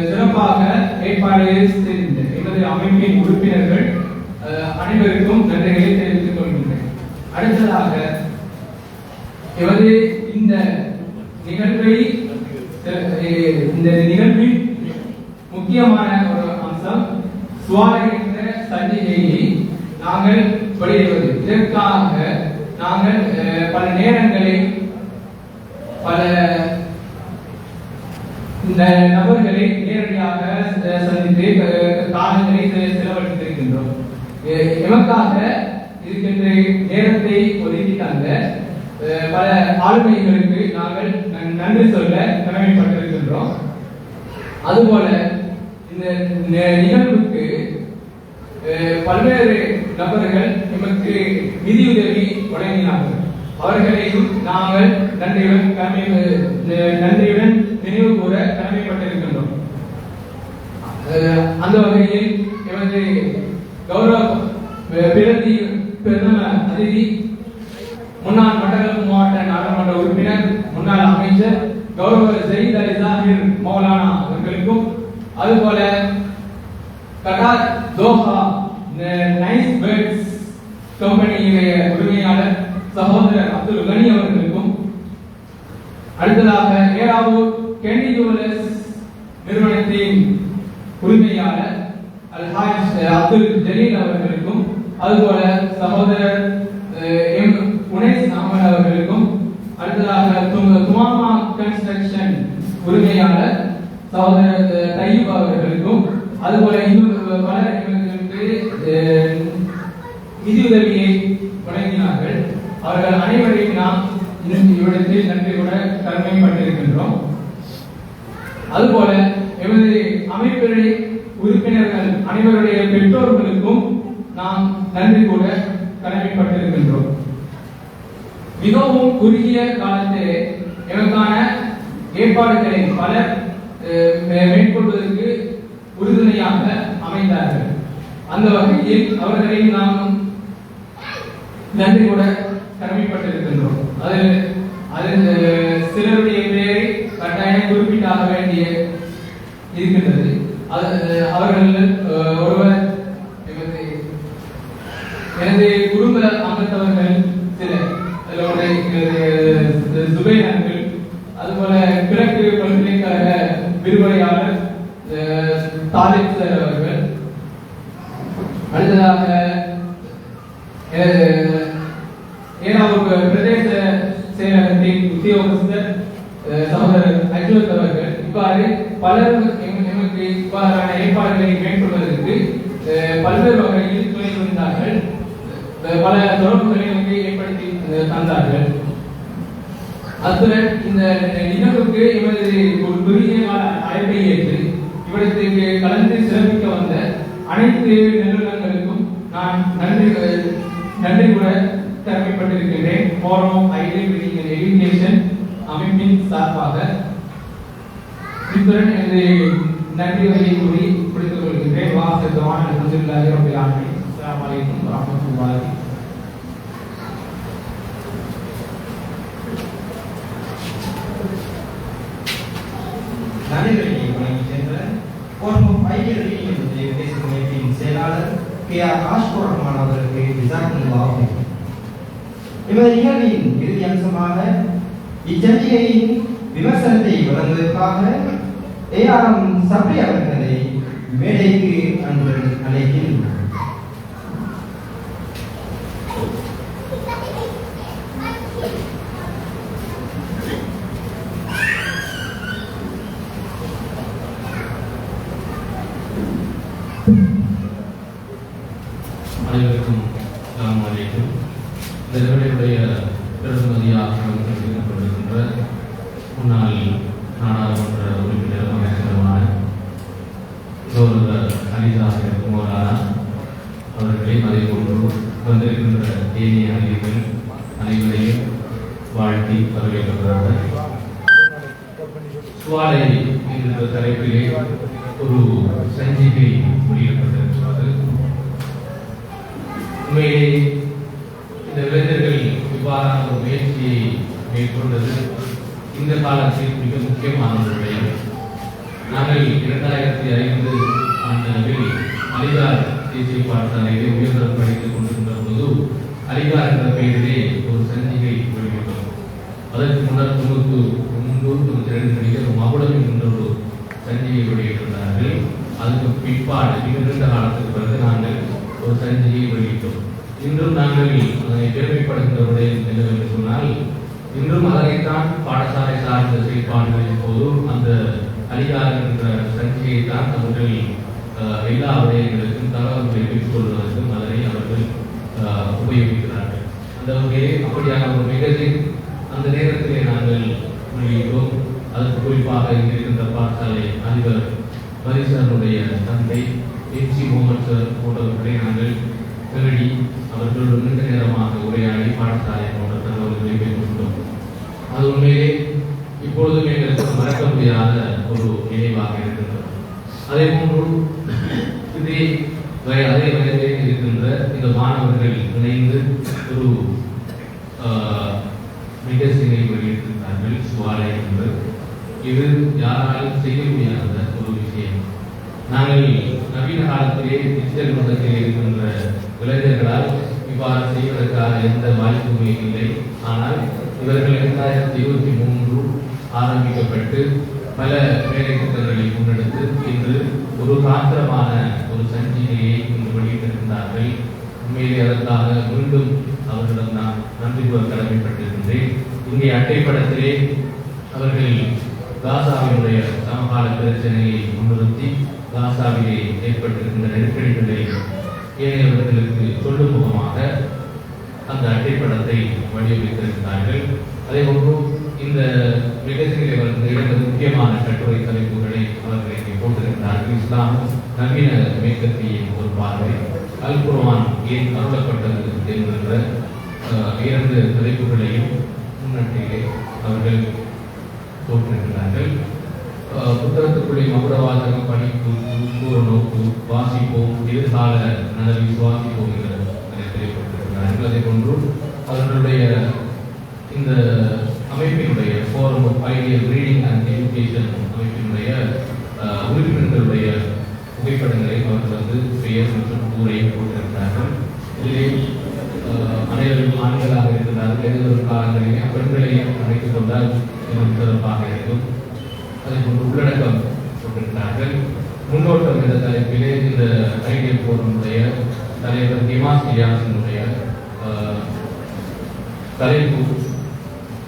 சிறப்பாக ஏற்பாடு செய்த எமது அமைப்பின் உறுப்பினர்கள் அனைவருக்கும் நன்றிகளை தெரிவித்துக் கொள்கின்றேன். அடுத்ததாக எமது இந்த நிகழ்வின் முக்கியமான ஒரு அம்சம் சுவாரகின்ற சஞ்சிகையை நாங்கள் வெளியிடுவது. இதற்காக நாங்கள் பல நேரங்களில் பல இந்த நபர்களை நேரடியாக சந்தித்து காலங்களை செலவழித்திருக்கின்றோம். எமக்காக இருக்கின்ற நேரத்தை ஒதுக்கி தந்த பல ஆளுமைகளுக்கு நாங்கள் நன்றி சொல்ல கடமைப்பட்டிருக்கின்றோம். அதுபோல இந்த நிகழ்வுக்கு பல்வேறு நபர்கள் எமக்கு நிதியுதவி வழங்கினார்கள். அவர்களையும் நாங்கள் நன்றியுடன் நினைவு கூற கடமைப்பட்டிருக்கின்றோம். அந்த வகையில் எமது கௌரவ பிரதம அதிதி முன்னாள் மட்டக்களப்பு மாவட்ட நாடாளுமன்ற உறுப்பினர் முன்னாள் அமைச்சர் கௌரவ சயீத் அலி ஜாகிர் மௌலானா அவர்களுக்கும் அதுபோல கட்டார் தோஹா நைஸ் பேர்ட்ஸ் கம்பெனியுடைய உரிமையாளர் சகோதரர் அப்துல் கனி அவர்களுக்கும் அடுத்ததாக ஏராவூர் கேண்டி ஜுவல்லர்ஸ் நிறுவனத்தின் உரிமையாளர் அல்ஹாஜ் அப்துல் ஜலீல் அவர்களுக்கும் அதுபோல சகோதரர் எம் உனைஸ் அஹமத் அவர்களுக்கும் அடுத்ததாக துமாமா கன்ஸ்ட்ரக்ஷன் உரிமையாளர் சகோதரர் தையூப் அவர்களுக்கும் அதுபோல இன்னும் பலர் இவர்களுக்கு நிதியுதவியை வழங்கினார்கள். அவர்கள் அனைவரையும் நாம் இவ்விடத்தில் நன்றி கூட கடமைப்பட்டிருக்கின்றோம். அதுபோல எமது அமைப்புடைய உறுப்பினர்கள் அனைவருடைய பெற்றோர்களுக்கும் நாம் நன்றி கூட கடமைப்பட்டிருக்கின்றோம். மிகவும் குறுகிய காலத்திலே எமக்கான ஏற்பாடுகளை பலர் மேற்கொள்வதற்கு உறுதுணையாக அமைந்தார்கள். அந்த வகையில் அவர்களையும் நாம் நன்றி கூட கடமைப்பட்டிருக்கின்றோம். அதில் சிலருடைய பெயரை கட்டாயம் குறிப்பிட்டாக வேண்டிய இருக்கின்றது. அவர்கள் ஒருவர் எனது குடும்ப அங்கத்தவர்கள் சிலர் சுபைர் அங்கிள் அதுபோல கிழக்கு பல்கலைக்கழக விரிவுரையாளர் தாலிப் சார் அவர்கள் அடுத்ததாக ஏனாவூர் பிரதேச செயலகத்தின் உத்தியோகஸ்தர் சகோதரர் அஜோத் அவர்கள் இவ்வாறு பலர் எமக்கு இவ்வாறான ஏற்பாடுகளை மேற்கொள்வதற்கு பல்வேறு வகையில் துணை புரிந்தார்கள். பல தொடர்புகளை ஏற்படுத்தி தந்தார்கள். அத்துடன் இந்த நிகழ்வுக்கு எமது ஒரு குறுகிய கால அழைப்பை ஏற்று இவருக்கு கலந்து சிறப்பிக்க வந்த அனைத்து நிறுவனங்களுக்கும் நான் நன்றி கூட கடமைப்பட்டிருக்கின்றேன். ஃபோரம் ஆஃப் ஹையர் எஜுகேஷன் அமைப்பின் சார்பாக இத்துடன் எனது நன்றி வரையை கூறி முடித்துக் கொள்கின்றேன். வாசகமான அல்ஹம்துலில்லாஹி ரப்பில் ஆலமீன். அஸ்ஸலாமு அலைக்கும் வரஹ்மத்துல்லாஹி. நன்றிகளை வழங்கி சென்ற ஃபோரம் ஆஃப் ஹையர் எஜுகேஷன் அமைப்பின் செயலாளர் கே.ஆர். ஆஷ்குர் ரஹ்மான் அவர்களுக்கு ஜஸாக்குமுல்லாஹ் ஹைர். இவர் நிகழ்வின் இறுதி அம்சமாக இச்சஞ்சிகையின் விமர்சனத்தை வழங்குவதற்காக ஏ.ஆர்.எம். சப்ரி அவர்களை மேடைக்கு அன்பு அழைக்கின்றனர். அனைவருக்கும் அஸ்ஸலாமு அலைக்கும். இந்த நிகழ்வுடைய பிரதிநிதியாக கொண்டிருக்கின்ற முன்னாள் நாடாளுமன்ற உறுப்பினர் அமைச்சருமான கௌரவ அலிசாஹிர் மௌலானா அவர்களையும் அதே போன்று வந்திருக்கின்ற ஏனைய அறிவிகள் அனைவரையும் வாழ்த்தி வரவேற்கிறார்கள். சுவாலை என்ற தலைப்பிலே ஒரு சஞ்சிகை வெளியிடப்பட்டிருக்கிறது. உண்மையிலே இந்த இளைஞர்கள் இவ்வாறான ஒரு முயற்சியை மேற்கொண்டது இந்த காலத்தில் மிக முக்கியமான ஒரு விடயம். நாங்கள் 2005 ஆண்டளவில் அலிகார் தேசிய பாடசாலையிலே உயர்தரம் படித்துக் கொண்டிருந்த பொழுது அலிகார் என்ற பெயரிலே ஒரு சஞ்சிகை வெளியிட்டோம். அதற்கு முன்னர் 92 மகுடம் என்ற ஒரு சஞ்சிகை வெளியிட்டிருந்தார்கள். அதுக்கு பிற்பாடு மிக நீண்ட காலத்துக்கு பிறகு நாங்கள் ஒரு சஞ்சிகை வெளியிட்டோம். இன்றும் நாங்கள் அதனை பெருமைப்படுகின்ற விடயம் என்னவென்று சொன்னால், இன்றும் அதனைத்தான் பாடசாலை சார்ந்த செயல்பாடுகளின் போது அந்த அலிகார் என்ற சஞ்சிகையை தான் அவர்கள் எல்லா விடயங்களுக்கும் தகவல்களை பெற்றுக்கொள்வதற்கும் அதனை அவர்கள் உபயோகிக்கிறார்கள். அந்த வகையிலே அப்படியான ஒரு மேகசின் அந்த நேரத்திலே நாங்கள் வெளியிட்டோம். அதற்கு குறிப்பாக இருக்கின்ற பாடசாலை அதிபர் பரிசனுடைய தந்தை MC முகமது சார் போன்றவர்களை நாங்கள் தேடி அவர்களோடு நீண்ட நேரமாக உரையாடி பாடசாலை போன்ற தகவல்களை பெற்றுக்கொண்டோம். அது உண்மையிலே இப்பொழுதும் எங்களுக்கு மறக்க முடியாத ஒரு நினைவாக இருக்கின்றது. அதே போன்று அதே வயதிலே இருக்கின்ற இந்த மாணவர்கள் இணைந்து ஒரு மேகசினை வெளியிட்டிருந்தார்கள், சுவாலை என்று. இது யாராலும் செய்ய முடியாத ஒரு விஷயம். நாங்கள் நவீன காலத்திலே டிஜிட்டல் மதத்தில் இருக்கின்ற இளைஞர்களால் இவ்வாறு செய்வதற்காக எந்த வாய்ப்புமே இல்லை. ஆனால் இவர்கள் 2023 ஆரம்பிக்கப்பட்டு பல வேலை திட்டங்களை முன்னெடுத்து இன்று ஒரு காத்திரமான ஒரு சஞ்சிகையை இன்று வெளியிட்டிருந்தார்கள். உண்மையிலே அதற்காக மீண்டும் அவர்களிடம் நான் நன்றி கூற கடமைப்பட்டிருக்கின்றேன். இங்கே அட்டைப்படத்திலே அவர்கள் காசாவினுடைய சமகால பிரச்சனையை முன்னிறுத்தி காசாவிலே ஏற்பட்டிருக்கின்ற நெருக்கடிகளை ஏனையவர்களுக்கு சொல்லும் முகமாக அந்த அட்டைப்படத்தை வடிவமைத்திருக்கிறார்கள். அதே போன்று இந்த மேகசினிலே வந்து 2 முக்கியமான கட்டுரை தலைப்புகளை அவர்கள் இங்கே போட்டிருக்கிறார்கள். இஸ்லாம் நவீன மேற்கத்தியின் ஒரு பார்வை, அல் குர்ஆன் ஏன் அருளப்பட்டது என்கின்ற 2 தலைப்புகளையும் முன்னட்டிலே அவர்கள் போட்டிருக்கிறார்கள். புத்தகத்துக்குள்ளே மகுடவாசகம், படிப்பு, கூற நோக்கு, வாசிப்போம், எதிர்கால நனவை சுவாசிப்போம் என்ற தெளிவுபட்டிருக்கிறார்கள். அதே போன்று அவர்களுடைய இந்த அமைப்பினுடைய forum of ideal reading and education அமைப்பினுடைய உறுப்பினர்களுடைய புகைப்படங்களை அவர்கள் வந்து பெயர் மற்றும் ஊரையும் போட்டிருக்கிறார்கள். இதிலே அனைவரும் ஆண்களாக இருக்கிறார்கள். எதிர்வரும் காலங்களிலே பெண்களையும் அழைத்துக் கொண்டால் இன்னும் சிறப்பாக இருக்கும். அதே போன்று உள்ளடக்கம் கொண்டிருக்கிறார்கள். முன்னோட்டம் என்ற தலைப்பிலே இந்த ஐடியல் ஃபோரமுடைய தலைவர் ஹிமாஸ் இலியாஸினுடைய தலைப்பு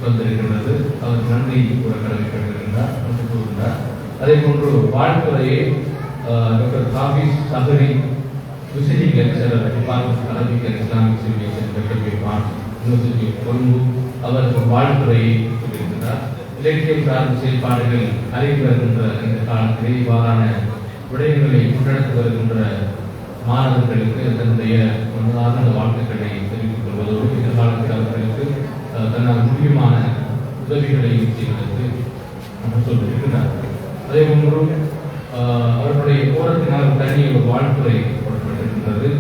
வந்திருக்கின்றது. அவர் நன்றி கூற கடமைப்பட்டிருக்கின்றார், நன்றி கூறுகின்றார். அதே போன்று வாழ்த்துறையை doctor Hafiz Sahari, visiting lecturer, department Arabic and Islamic civilisation, university Colombo, அவர் வாழ்த்துறையை சொல்லியிருக்கிறார். இலக்கியம் சார்ந்த செயல்பாடுகள் அறிவு வருகின்ற இந்த காலத்திலே இவ்வாறான விடயங்களை முன்னெடுத்து வருகின்ற மாணவர்களுக்கு தன்னுடைய முன்னதாக வாழ்த்துக்களை தெரிவித்துக் கொள்வதோடு எதிர்காலத்தில் அவர்களுக்கு தன்னால் முக்கியமான உதவிகளையும் செய்வதற்கு சொல்லியிருக்கிறார். அதே போன்று அவர்களுடைய போராட்டினால் தனியே ஒரு வாழ்த்துறை போடப்பட்டிருக்கின்றது.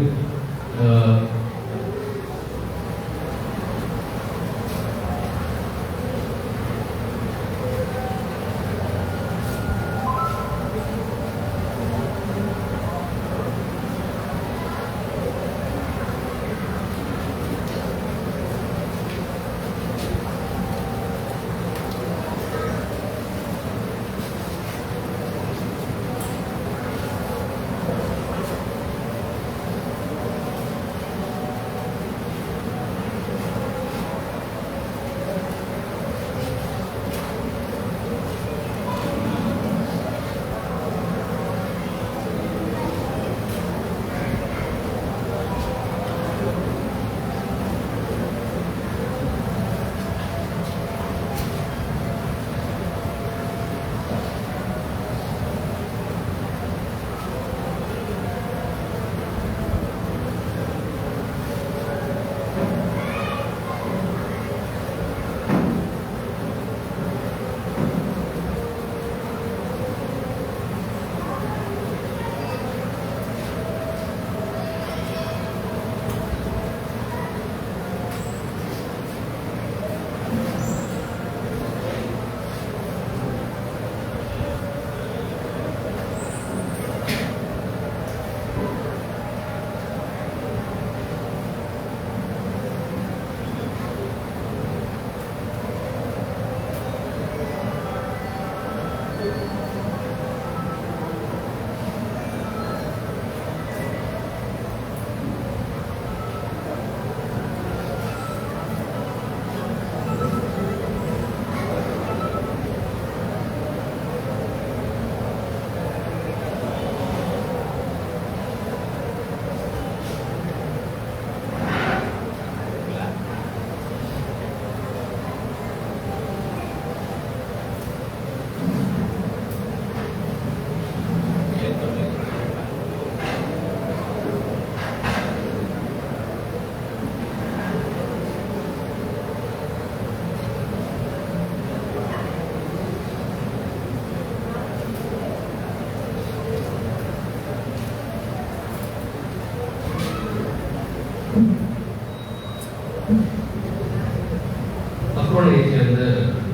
பத்ரோனையைச் சேர்ந்த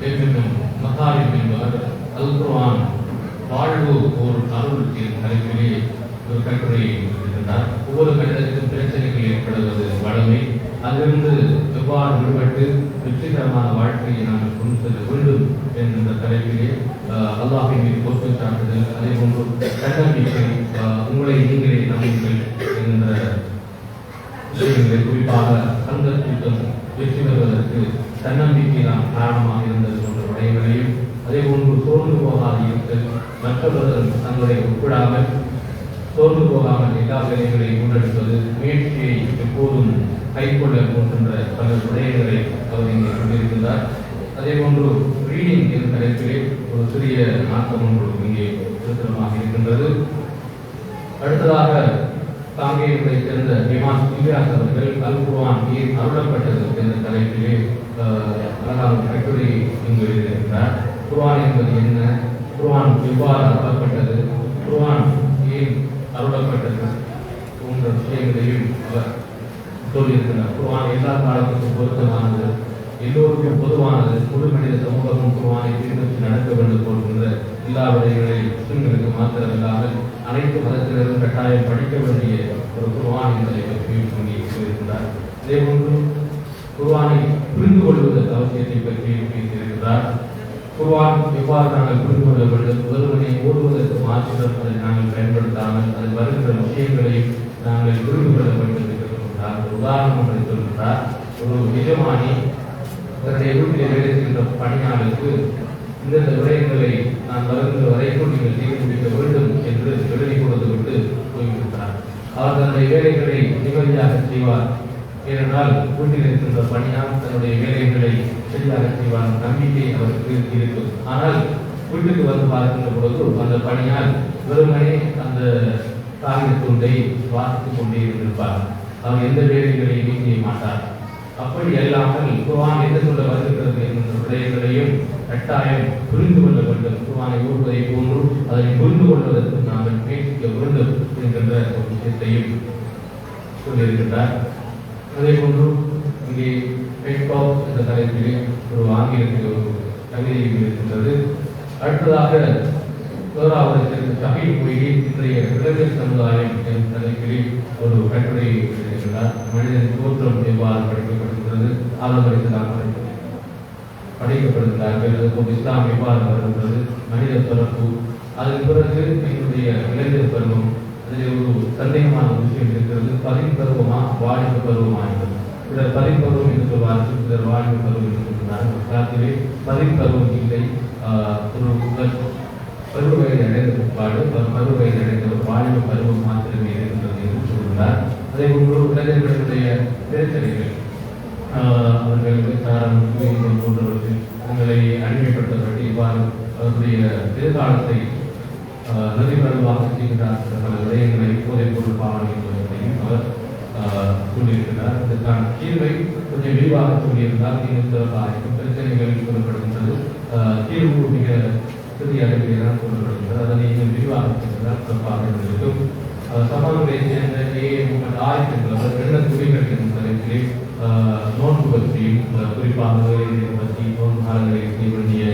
எம்எம் மகாரிம் என்பவர் அல் குர்ஆன் வாழ்வு ஒரு அருள் என்ற தலைப்பிலே ஒரு கட்டுரையை எழுதியிருந்தார். ஒவ்வொரு கட்டத்திலும் பிரச்சனைகள் ஏற்படுவது வளமை, அதிலிருந்து எவ்வாறு விடுபட்டு வெற்றிகரமான வாழ்க்கையை நாங்கள் கொண்டு செல்ல வேண்டும் என்ற தலைப்பிலே அல்லாஹின் மீது பொறுப்பு சாட்டுதல், அதே போன்று தன்னம்பிக்கை, உங்களை நீங்களே நம்புங்கள் என்ற விஷயங்களை, குறிப்பாக அந்த கூட்டம் வெற்றி பெறுவதற்கு தன்னம்பிக்கை தான் காரணமாக இருந்தது போன்ற விடயங்களையும், அதே போன்று சோர்ந்து போகாது இருத்தல், மற்றவர்கள் தங்களை ஒப்பிடாமல் சோர்ந்து போகாமல் எல்லா வேலைகளையும் முன்னெடுப்பது, முயற்சியை எப்போதும் கைக்கொள்ள போன்ற பல விடயங்களை அவர் இங்கே கொண்டிருக்கிறார். அதே போன்று ரீடிங் என்ற தலைப்பிலே ஒரு சிறிய மாற்றம் ஒன்று இங்கே திருத்தமாக இருக்கின்றது. அடுத்ததாக காங்கேயத்தை சேர்ந்த இமாம் இலியாஸ் அவர்கள் அல் குர்ஆன் ஏன் அருளப்பட்டது என்ற தலைப்பிலே அழகான கட்டுரை இங்கு எழுதியிருக்கிறார். குர்ஆன் என்பது என்ன, குர்ஆன் எவ்வாறு அருளப்பட்டது, குர்ஆன் ஏன் அருளப்பட்டது போன்ற விஷயங்களையும் அவர் சொல்லியிருக்கிறார். குர்ஆன் எல்லா காலத்துக்கும் பொருத்தமானது, எல்லோருக்கும் பொதுவானது, முழு மனித சமூகமும் குர்ஆனை பின்பற்றி நடக்க வேண்டும் போன்ற எல்லா விடயங்களையும் முஸ்லிம்களுக்கு மாத்திரமில்லாமல் அனைத்து மதத்தினரும் கட்டாயம் படிக்க வேண்டிய ஒரு குர்ஆன் என்பதை பற்றியும் சொல்லியிருக்கிறார். இதே போன்று குர்ஆனை புரிந்து கொள்வதற்கு அவசியத்தை பற்றியும் பேசியிருக்கிறார். குர்ஆன் எவ்வாறு நாங்கள் புரிந்து கொள்ள வேண்டும், ஒருவனை ஓடுவதற்கு மாற்றம் அதை நாங்கள் பயன்படுத்தாமல் அதில் வருகின்ற விஷயங்களையும் நாங்கள் புரிந்து கொள்ள வேண்டும் என்று சொல்கிறார். ஒரு உதாரணம் ஒன்றை சொல்கிறார். ஒரு எஜமானி தன்னுடைய வீட்டில் வேலை செய்கின்ற பணியாளருக்கு இந்த விடயங்களை நான் வருகின்ற வரைக்கும் நீங்கள் செய்து முடிக்க வேண்டும் என்று எழுதி கொடுத்துவிட்டு போய்விட்டார். அவர் தன்னுடைய வேலைகளை நிம்மதியாக செய்வார். ஏனென்றால் வீட்டில் இருக்கின்ற பணியால் தன்னுடைய வேலைகளை சரியாக செய்வார், நம்பிக்கை அவருக்கு இருக்கும். ஆனால் வீட்டுக்கு வந்து பார்க்கின்ற பொழுது அந்த பணியால் வெறுமனே அந்த காகித துண்டை வாசித்துக் கொண்டே இருந்திருப்பார். அவர் எந்த வேலைகளையுமே செய்ய மாட்டார். அப்படி அல்லாமல் குர்ஆன் என்ன சொல்ல வருகிறது என்ற விடயங்களையும் கட்டாயம் புரிந்து கொள்ள வேண்டும். குர்ஆனை ஓடுவதை போன்று அதனை புரிந்து கொள்வதற்கு நாங்கள் முயற்சிக்க வேண்டும் என்கின்ற ஒரு விஷயத்தையும் சொல்லியிருக்கின்றார். அதே போன்று இங்கே பெட்பாப் என்ற தலைப்பிலே ஒரு ஆங்கிலத்தில் ஒரு கவிதை இருக்கின்றது. அடுத்ததாக முதலாவது சேர்ந்த ஷஹீத் மொய்தீன் இன்றைய இளைஞர் சமுதாயம் என்ற தலைப்பிலே ஒரு கட்டுரை எழுதியிருக்கிறார். மனிதன் தோற்றம் எவ்வாறு படிக்கப்படுகிறது, ஆதம் அலைஹிஸ்ஸலாம் படைக்கப்படுகிறார்கள், அதுபோல் இஸ்லாம் எவ்வாறு வருகின்றது, மனித பிறப்பு, அதன் பிறகு என்னுடைய இளைஞர் பருவம், அதில் ஒரு சந்தேகமான விஷயம் இருக்கிறது. பதின்பருவமா வாலிப பருவமா என்பது. சிலர் பதின்பருவம் என்று சொல்வார்கள், சிலர் வாலிப பருவம் என்று சொல்கிறார்கள். காலத்திலே பதின்பருவம் இல்லை, ஒரு பருவ வயது அடைந்த பிற்பாடு பருவ வயது அடைந்த ஒரு வாலிப பருவம் மாத்திரமே இருக்கின்றது என்று சொல்கிறார். அதே போன்று இளைஞர்களுடைய பிரச்சனைகள், அவர்கள் விசாரம் போன்றவர்கள் தங்களை அடிமைப்படுத்தப்பட்டு இவ்வாறு அவருடைய எதிர்காலத்தை நதிபருவாக செய்கிறார்கள் பல விடயங்களை போதைப் பொருள் பாவனை என்பதையும் அவர் சொல்லியிருக்கிறார். இதற்கான தீர்வை கொஞ்சம் விரிவாக சொல்லியிருந்தால் இன்னும் சிறப்பாக பிரச்சனைகள் சொல்லப்படுகின்றது. தீர்வு மிக சிறிய அளவிலே தான் சொல்லப்படுகின்றது. அதனை இன்னும் விரிவாக சொல்வதால் சிறப்பாக இருக்கும். சமூகத்தை சேர்ந்த ஆயிரத்தி என்பவர் எண்ண துறைகள் என்ற தலைப்பிலே நோன்பு பற்றியும் குறிப்பாக பற்றி நோன்பு காலங்களில் செய்ய வேண்டிய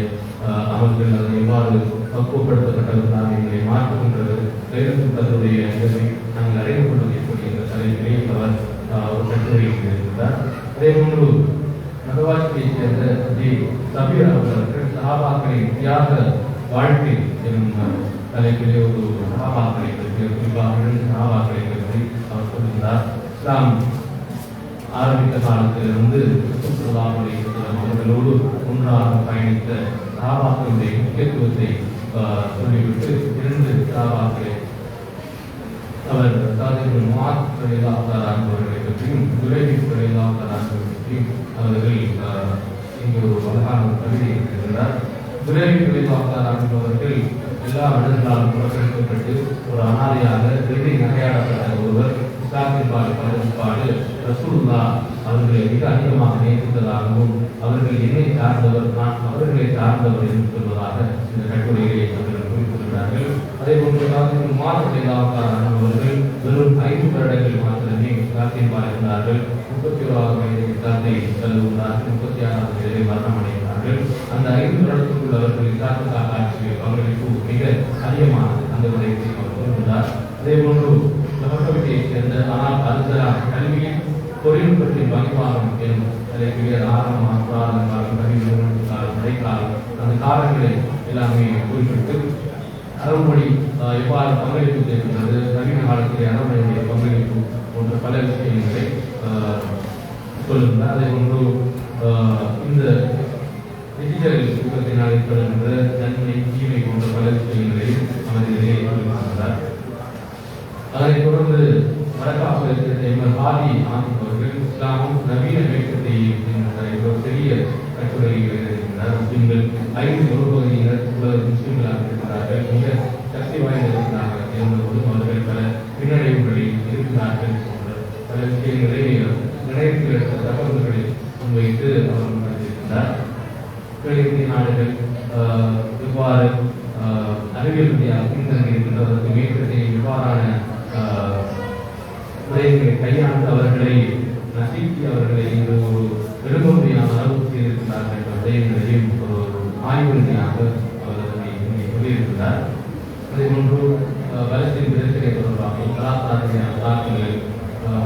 அமல்கள் அதை எவ்வாறு பக்குவப்படுத்தப்பட்டவர்களாக எங்களை மாற்றுகின்றது, தன்னுடைய இதனை நாங்கள் அறிந்து கொள்வது எப்படி என்ற தலைப்பிலே அவர் ஒரு கட்டுரை எழுதியிருக்கிறார். அதே போன்று மதவாசியை சேர்ந்த ஜி சபீர் அவர்கள் சஹாபாக்களின் தியாக வாழ்க்கை எனும் தலைப்பிலே ஒரு சஹாபாக்களை பற்றி, குறிப்பாக 2 சஹாபாக்களை பற்றி அவர் சொல்கிறார். இஸ்லாம் ஆரம்பித்த காலத்திலிருந்து அவர்களோடு ஒன்றாக பயணித்த சஹாபாக்களுடைய முக்கியத்துவத்தை சொல்லிவிட்டு 2 சஹாபாக்களை அவர் அவர்களை பற்றியும் பற்றியும் அவர்கள் இங்கு ஒரு அழகான கவிதை இருக்கிறார். அவர்கள் எல்லா மனிதர்களாலும் புறக்கணிக்கப்பட்டு ஒரு அனாதையாக இறுதி நகையாடப்பட்ட ஒருவர் இஸ்லாத்தின் பாடு ரசூலுல்லாஹ் அவர்களை மிக அதிகமாக நேசித்ததாகவும் அவர்கள் என்னை சார்ந்தவர், நான் அவர்களை சார்ந்தவர் என்று சொல்வதாக இந்த கட்டுரையை அவர்கள் குறிப்பிடுகிறார்கள். அதே போன்று அவர்கள் வெறும் 5 வருடங்கள் மாத்திரமே இஸ்லாத்தின் பால் இருந்தார்கள். 31வது வயதில் இஸ்லாத்தை தழுவுகிறார். 36வது வயதிலே மரணம் அடைகிறார்கள். அந்த 5 வருடத்துக்குள் அவர்கள் இஸ்லாத்துக்காக ஆற்றிய பங்களிப்பு மிக அதிகமானது. அந்த விடயத்தை அவர் கூறுகிறார். அதேபோன்று நமக்கவிட்டையைச் சேர்ந்த ஆனால் அல்சலாம் கல்வியில் தொழில்நுட்பத்தின் வகைப்பாகம் எனும் தலைப்பிய ஆரம்பம் புராதன காலம், கல்வி நிறுவனத்துக்காலம், மழைக்காலம், அந்த காலங்களை எல்லாமே குறிப்பிட்டு அரபுமொழி எவ்வாறு பங்களிப்பு செய்கின்றது, நவீன காலத்திலே அரபுமொழியுடைய பங்களிப்பு போன்ற பல விஷயங்களை சொல்லுகிறார். அதே போன்று இந்த டிஜிட்டல் யுகத்தினால் ஏற்படுகின்ற நன்மை தீமை போன்ற பல விஷயங்களையும் அவர் இதிலே சொல்லுகிறார். அதனைத் தொடர்ந்து வடக்காக இருக்கிற ஆதி ஆசிப் அவர்கள் இஸ்லாமும் நவீன வேட்கத்தையும் என்ற ஒரு பெரிய கட்டுரையை எழுதியிருக்கிறார். முஸ்லிம்கள் 5 பகுதியினர் முஸ்லிம்களாக இருக்கிறார்கள், மிக சக்தி வாய்ந்திருக்கிறார்கள் என்பதோடு அவர்கள் பல பின்னடைவுகளில் இருக்கிறார்கள் போன்ற பல விஷயங்களை நினைத்து எடுத்த தகவல்களை முன்வைத்து அவர் எழுதியிருக்கிறார். கிழக்கிந்திய நாடுகள் எவ்வாறு அறிவியல் ரீதியாக பின்தங்கி இருக்கின்றதற்கு வேட்கத்தை எவ்வாறான முறைகளை கையாண்டு அவர்களை நசுக்கி அவர்களை இன்று ஒரு பெரும்பான்மையான அளவுக்கு செய்திருக்கிறார்கள் என்ற விடயங்களையும் ஒரு ஆய்வு ரீதியாக அவர் அதனை சொல்லியிருக்கிறார். அதேபோன்று பலஸ்தீன் பிரச்சனை தொடர்பாக கலாச்சார ரீதியான தாக்கங்கள்,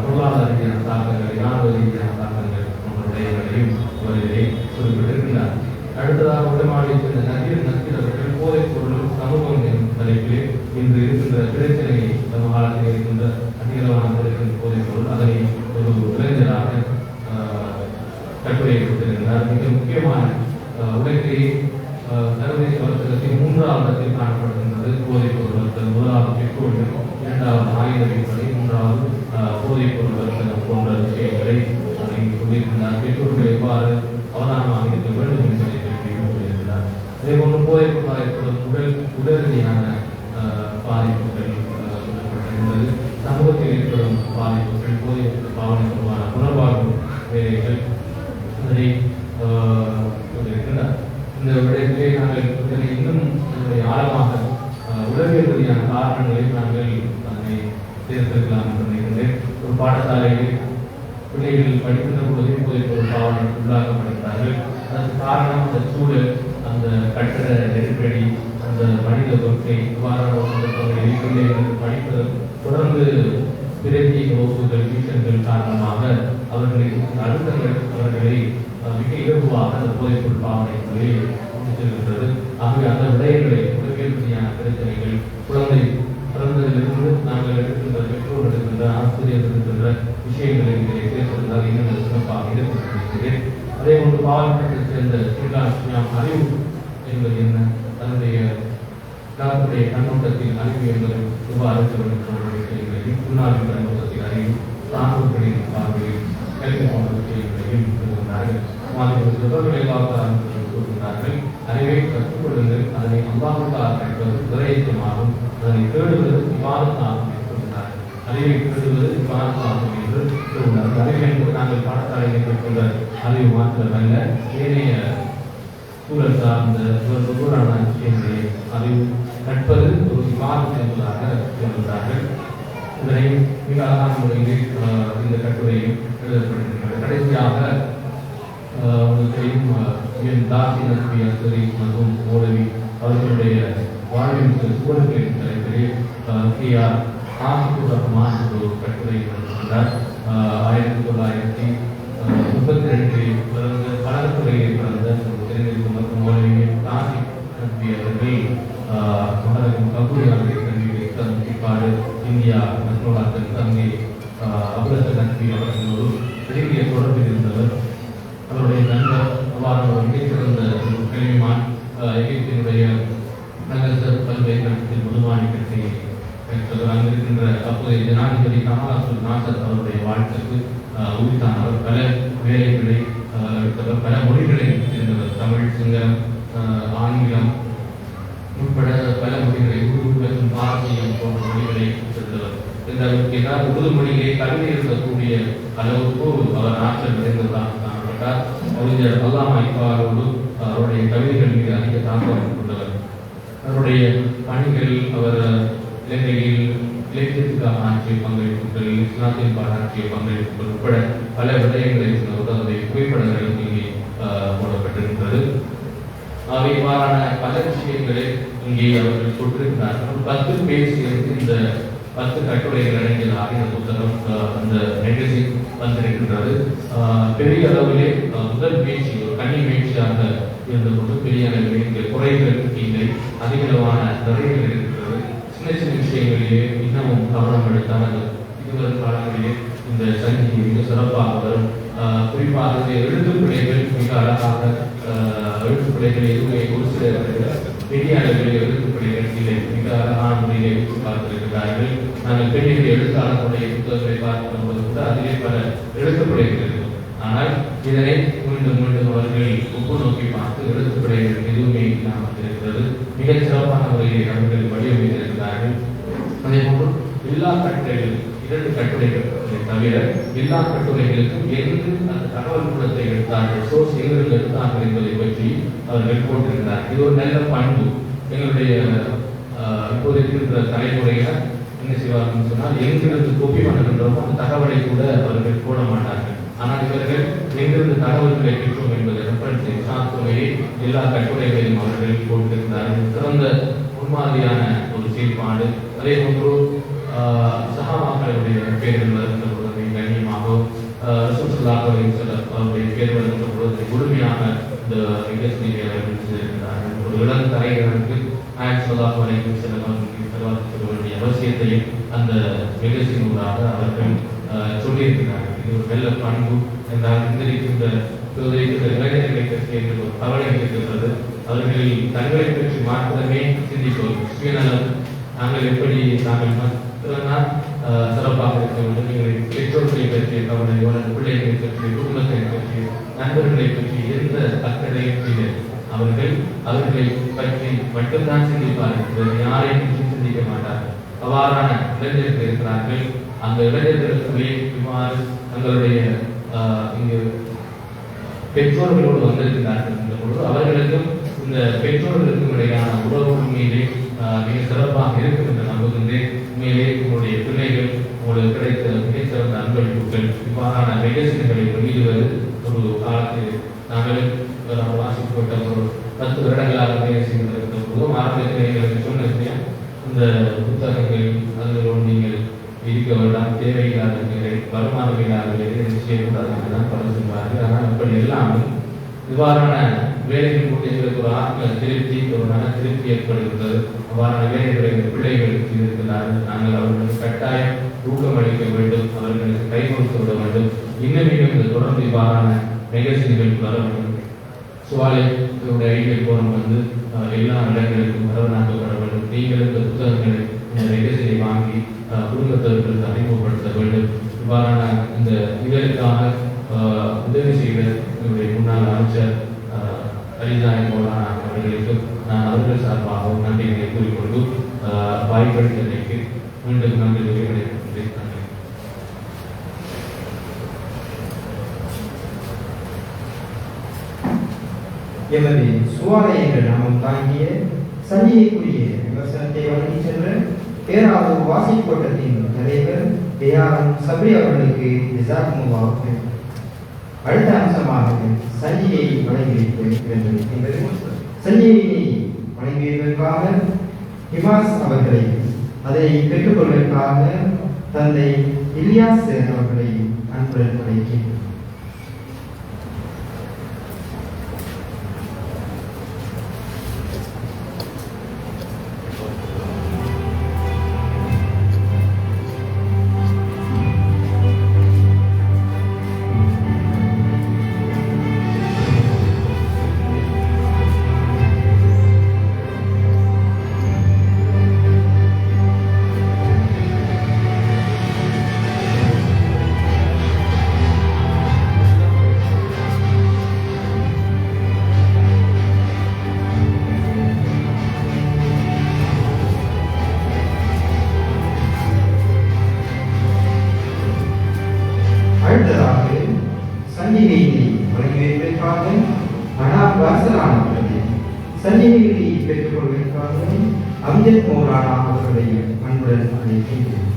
பொருளாதார ரீதியான தாக்கங்கள், இராணுவ ரீதியான தாக்கங்கள் போன்ற விடயங்களையும் அவர் இதை குறிப்பிட்டிருக்கிறார். அடுத்ததாக உடமாடி சேர்ந்த நக்கீர் அவர்கள் போதைப் பொருளும் சமூகம் எனும் தலைப்பில் இன்று இருக்கின்ற பிரச்சனையை சமகாலத்தில் இருக்கின்ற அதிகளவான இருக்கின்ற போதைப் பொருள் அதனை ஒரு இளைஞராக கட்டுரையை கொடுத்திருக்கிறார். மிக முக்கியமான உலகிலேயே சர்வதேச வர்த்தகத்தில் 3வது இடத்தில் காணப்படுகின்றது போதைப் பொருள் வர்த்தகம். 1வது பெட்ரோல், 2வது ஆயுத விற்பனை, 3வது போதைப் பொருள் வர்த்தகம் போன்ற விஷயங்களை சொல்லியிருக்கிறார். பெட்ரோல்கள் எவ்வாறு அவதானமாக இருக்க வேண்டும் என்பதை சொல்லியிருக்கிறார். அதேபோன்று போதைப் பொருளால் ஏற்படும் உடல் ரீதியான பாதிப்புகள் சொல்லப்பட்டிருந்தது. சமூகத்தில் ஏற்படும் பாதிப்புகள், போதைப் பாவனை தொடர்பான புனர்வாழ்வு வேலைகள் அதனை சொல்லியிருக்கிறார். இந்த விடயத்திலே நாங்கள் இதனை இன்னும் ஆழமாக உளவியல் ரீதியான காரணங்களை நாங்கள் அதனை சேர்த்திருக்கலாம் என்று நினைக்கின்றேன். ஒரு பாடசாலையில் பிள்ளைகள் படிக்கின்ற பொழுது போதைப் பொருள் பாவனைக்கு உள்ளாக்கப்படுகிறார்கள். அதற்கு காரணம் அந்த சூழல், அந்த கட்டட நெருக்கடி, அந்த மனித தொற்றை இவ்வாறான பிள்ளைகள் படிப்பது தொடர்ந்து பிரதிய வகுப்புகள், டியூஷன்கள் காரணமாக அவர்களின் அழுத்தங்கள் அவர்களை மிக இலகுவாக அந்த போதைப் பொருள் பாவனைக்குள்ளே கொண்டு செல்கின்றது. ஆகவே அந்த விடயங்களை உலகியல் ரீதியான பிரச்சனைகள், குழந்தை பிறந்ததிலிருந்து நாங்கள் எடுக்கின்ற பெற்றோர் எடுக்கின்ற ஆசிரியர் எடுக்கின்ற விஷயங்களை இதிலே சேர்த்திருந்தால் இன்னும் சிறப்பாக இருக்கிறேன். அதே போன்று பாவனத்தைச் சேர்ந்த ஸ்ரீலாஸ்மியாம் அறிவு என்பது என்ன, தன்னுடைய டாக்டருடைய கண்ணோட்டத்தில் அறிவு என்பது எவ்வாறு விஷயங்களையும், முன்னாள் கண்ணோட்டத்தில் அறிவு, சான்றோர்களின் பார்வையில் கல்வி போன்ற விஷயங்களையும் சொல்கிறார்கள். கூறுகிறார்கள், அறிவை கற்றுக்கொள்ளுங்கள், அதனை அல்லாஹ்வுக்காக கற்பது விரயமாகும், அதனை தேடுவது விவாதத்தாகும் என்று சொல்கிறார்கள். அறிவை தேடுவது விவாதத்தாகும் என்று சொல்கிறார்கள். அறிவு என்பது நாங்கள் பாடசாலையில் பெற்றுள்ள அறிவு மாற்றமல்ல, ஏனைய சூழல் சார்ந்த ஒவ்வொருவரான விஷயங்களை அறிவு கற்பது ஒரு விவாதம் என்பதாக சொல்கிறார்கள். இதனை மிக அழகான முறையில் இந்த கட்டுரையில் எழுதப்படுகின்றன. கடைசியாக மற்றும் மோலவி அவர்களுடைய வாழ்வின் சூழல்களின் தலைப்பிலே ஆசிபுர் ரஹ்மான் ஒரு கட்டுரை நடத்துகின்றார். 1932 பிறந்த பலத்துறையில் பிறந்த தெரிந்திருக்கும் மற்றும் மோலவி ஆசிப் நபி அவர்கள் கபூரியாவுடைய கல்வியை முக்கிப்பாடு இந்தியா நட்புலாக்கள் அங்கே அபுலச நபி அவர்களோடு நெருங்கிய தொடர்பில் இருந்தவர். அவருடைய நண்பர் அவ்வாறு ஒரு மிகச்சிறந்த கல்விமான் எகிப்தினுடைய நகர் பல்கலைக்கழகத்தில் முதுமானி கட்சியை பெற்றவர். அங்கிருக்கின்ற அப்போதைய ஜனாதிபதி கமல் அப்துல் நாசர் அவருடைய வாழ்க்கைக்கு உரித்தானவர். பல வேலைகளை எடுத்தவர், பல மொழிகளை இருந்தவர். தமிழ், சிங்களம், ஆங்கிலம் உட்பட பல மொழிகளை, உருது மற்றும் பாரசீகம் போன்ற மொழிகளை இருந்தவர். ஏதாவது உருது மொழியிலே கல்வி இருக்கக்கூடிய அளவுக்கு அவர் ஆற்றல் நிறைந்தவராக காணப்பட்டார். அறிஞர் அல்லாமா இக்பாலோடு அவருடைய கவிதைகள் மீது அதிக தாக்கம் கொண்டவர். அவருடைய பணிகள் அவர் இலங்கையில் இலக்கியத்துக்காக ஆற்றிய பங்களிப்புகள், இஸ்லாத்தின் பாராட்டிய பங்களிப்புகள் உட்பட பல விடயங்களை உதவுடைய புகைப்படங்கள் இங்கே போடப்பட்டிருக்கிறது. இவ்வாறான பல விஷயங்களை இங்கே அவர்கள் கொடுத்திருக்கிறார்கள். 10 பேஜ் சேர்த்து இந்த 10 கட்டுரைகள் அடங்கியதாக இந்த புத்தகம் அந்த மேகசின் வந்திருக்கின்றது. பெரிய அளவிலே முதல் முயற்சி ஒரு கன்னி முயற்சியாக இருந்தபோது பெரிய அளவிலே இங்கே குறைகள் இல்லை, அதிகளவான நிறைகள் இருக்கிறது. சின்ன சின்ன விஷயங்களிலே இன்னமும் கவனம் எடுத்தால் இதுவரும் காலங்களிலே இந்த சங்கி மிக சிறப்பாக வரும். குறிப்பாக எழுத்துப்பிழைகள் மிக அழகாக எழுத்துப்பிழைகள் எதுவுமே ஒரு சில பெரிய அளவில் எழுத்துப்பிழைகள் இல்லை, மிக அழகான முறையிலே வைத்து பார்த்திருக்கிறார்கள். நாங்கள் பெரிய எழுத்தாளர்களுடைய புத்தகங்களை பார்க்கும் போது கூட அதிலே பல எழுத்துப்பிழைகள் இருக்கும். ஆனால் இதனை மீண்டும் மீண்டும் அவர்கள் ஒப்பு நோக்கி பார்த்து எழுத்துப்பிழைகள் எதுவுமே இல்லாமல் இருக்கிறது. மிகச் சிறப்பான முறையை அவர்கள் வடிவமைத்திருக்கிறார்கள். அதே போன்று எல்லா கட்டுரைகளும் 2 கட்டுரைகள் தவிர எல்லா கட்டுரைகளுக்கும் எங்கு அந்த தகவல் மூலத்தை எடுத்தார்கள், சோர்ஸ் எங்கிருந்து எடுத்தார்கள் என்பதை பற்றி அவர்கள் போட்டிருக்கிறார். இது ஒரு நல்ல பண்பு. எங்களுடைய இப்போது இருக்கின்ற தலைமுறையினர் என்ன செய்வார்கள் சொன்னால், எங்கிருந்து கோப்பி பண்ணுகின்றோமோ அந்த தகவலை கூட அவர்கள் போட மாட்டார்கள். ஆனால் இவர்கள் எங்கிருந்து தகவல்களை பெற்றோம் என்பதை ரெஃபரன்ஸை சார்ந்தவையை எல்லா கட்டுரைகளையும் அவர்கள் போட்டிருக்கிறார்கள். சிறந்த முன்மாதிரியான ஒரு செயல்பாடு. அதே போன்று சஹாபாக்களுடைய பேர்கள் வருகின்ற பொழுது கண்ணியமாகவும் அவருடைய பேர் வருகின்ற பொழுது முழுமையாக இந்த நிகழ்ச்சியை அவர்கள் செய்திருக்கிறார்கள். ஒரு இளம் தலைவர்களுக்கு சொல்ல வேண்டிய அவசியத்தையும் அந்த நிகழ்ச்சியின் ஊடாக அவர்கள் சொல்லியிருக்கிறார்கள். இது ஒரு நல்ல பண்பு என்றால் இந்திருக்கின்ற இளைஞர்களை பற்றி என்று ஒரு கவலை இருக்கின்றது. அவர்கள் தங்களை பற்றி மாத்திரமே சிந்திப்போம். சுயநலம், நாங்கள் எப்படி நாங்கள் சிறப்பாக இருக்க வேண்டும், எங்களை பெற்றோர்களை பற்றிய கவலையோடு பிள்ளைகளை பற்றி, குடும்பத்தை பற்றி, நண்பர்களை பற்றி எந்த அக்கறையும் இல்லை. அவர்களை பற்றி மட்டும்தான் சிந்திப்பார்கள், யாரை பற்றி சிந்திக்க மாட்டார்கள். அவ்வாறான இளைஞர்கள் இருக்கிறார்கள். அந்த இளைஞர்களுக்குள்ளே இவ்வாறு தங்களுடைய இங்கு பெற்றோர்களோடு வந்திருக்கிறார்கள் என்ற பொழுது அவர்களுக்கும் இந்த பெற்றோர்களுக்கும் இடையான உறவு உண்மையிலே மிக சிறப்பாக இருக்கும் என்று நம்புகின்றேன். உண்மையிலே உங்களுடைய பிள்ளைகள் உங்களுக்கு கிடைத்த மிகச்சிறந்த அன்பளிப்புகள் இவ்வாறான மேகசின்களை வெளியிடுவது ஒரு காலத்தில் நாங்கள் வாசிக்கப்பட்ட ஒரு 10 வருடங்களாக மேகசின் இருந்த போதும் ஆரம்பத்தில் எங்களுக்கு சொன்ன இந்த புத்தகங்கள் அதில் நீங்கள் இருக்க வேண்டாம், தேவையில்லாதவர்களை வருமானம் இல்லாதவர்களை செய்யக்கூடாது என்றுதான் பல சொல்வார்கள். ஆனால் அப்படி எல்லாமே இவ்வாறான வேலைகள் போட்டு எங்களுக்கு ஒரு ஆத்ம திருப்தி, ஒரு மன திருப்தி ஏற்படுகிறது. அவ்வாறான வேலைகளை பிள்ளைகளுக்கு இருக்கிறார்கள். நாங்கள் அவர்களுக்கு கட்டாயம் ஊக்கமளிக்க வேண்டும், அவர்களுக்கு கை கொடுத்து விட வேண்டும். இன்னும் இந்த தொடர்ந்து இவ்வாறான நிகழ்ச்சிகளுக்கு வர வேண்டும். சுவாலையுடைய ஐடியல் போரம் எல்லா இடங்களுக்கும் வரவனாக்கப்பட வேண்டும். நீங்கள் இந்த புத்தகங்களை இந்த நிகழ்ச்சியை வாங்கி குடும்பத்திற்கு அறிமுகப்படுத்த வேண்டும். இவ்வாறான இந்த இதற்காக உதவி செய்த என்னுடைய முன்னாள் அமைச்சர் அலிதாய் மௌலானா அவர்களுக்கு நான் அவர்கள் சார்பாகவும் நன்றிகளை கூறிக்கொண்டு வாய்ப்பளித்ததற்கு மீண்டும் நன்றி தெரிவிக்கின்றேன். நன்றி. எமது சுவாலை என்ற நாமம் தாங்கிய சஞ்சிகைக்குரிய விமர்சனத்தை வழங்கி சென்ற பேராவூர் வாசிக்கோட்டத்தின் தலைவர் ஏஆர்எம் சப்ரி அவர்களுக்கு ஜஸாக்குமுல்லாஹ். அடுத்த அம்சமாக சஞ்சிகையை வழங்கி வைத்திருக்கின்றது. சஞ்சிகையை வழங்கியதற்காக ஹிமாஸ் அவர்களை, அதை பெற்றுக்கொள்வதற்காக தந்தை இலியாஸ் அவர்களை அன்புடன் அழைக்கின்றனர். அடுத்ததாக சஞ்சிகையை வழங்கி வைப்பதற்காக அனாப் வாசலானவர்களை சஞ்சிகையை பெற்றுக் கொள்வதற்காக அம்ஜத் மௌலானா அவர்களை அன்புடன் அழைக்கின்றேன்.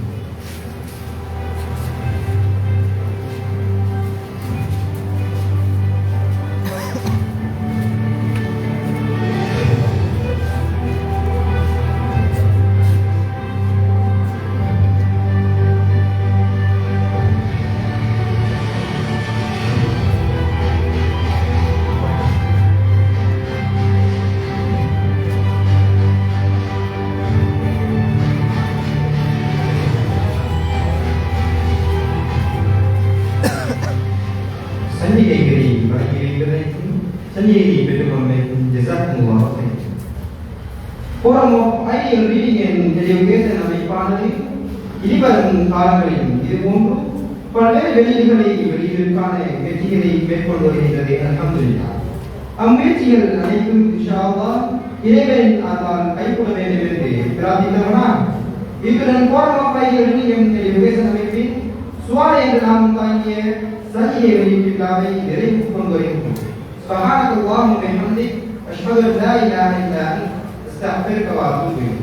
சஞ்சிகைகளை வழங்கி வைப்பதற்கும் சஞ்சிகையை பெற்றுக்கொண்டதற்கும் ஜஸாக்குமுல்லாஹ் ஹைர். Forum of ideal reading and education அமைப்பானது இனிவரும் காலங்களில் இதுபோன்று பல்வேறு வெளியீடுகளை வெளியிடுவதற்கான முயற்சிகளை மேற்கொண்டு வருகின்றது. அல்ஹம்துலில்லாஹ். அம்முயற்சிகள் அனைத்தும் இன்ஷா அல்லாஹ் இறைவனின் அருளால் கைகூட வேண்டும் என்று பிரார்த்தித்தவனா இத்துடன் forum of ideal reading and education அமைப்பின் சுவாலை என்று நாம் தாங்கிய சஞ்சிகை வெளியீட்டு விழாவை நிறைவு கொண்டு வருகின்றோம். சுப்ஹானல்லாஹி வ பிஹம்திஹி அஷ்ஹது அன் லா இலாஹா இல்லா அன்த அஸ்தக்ஃபிருக வ அத்தூபு இலைக்.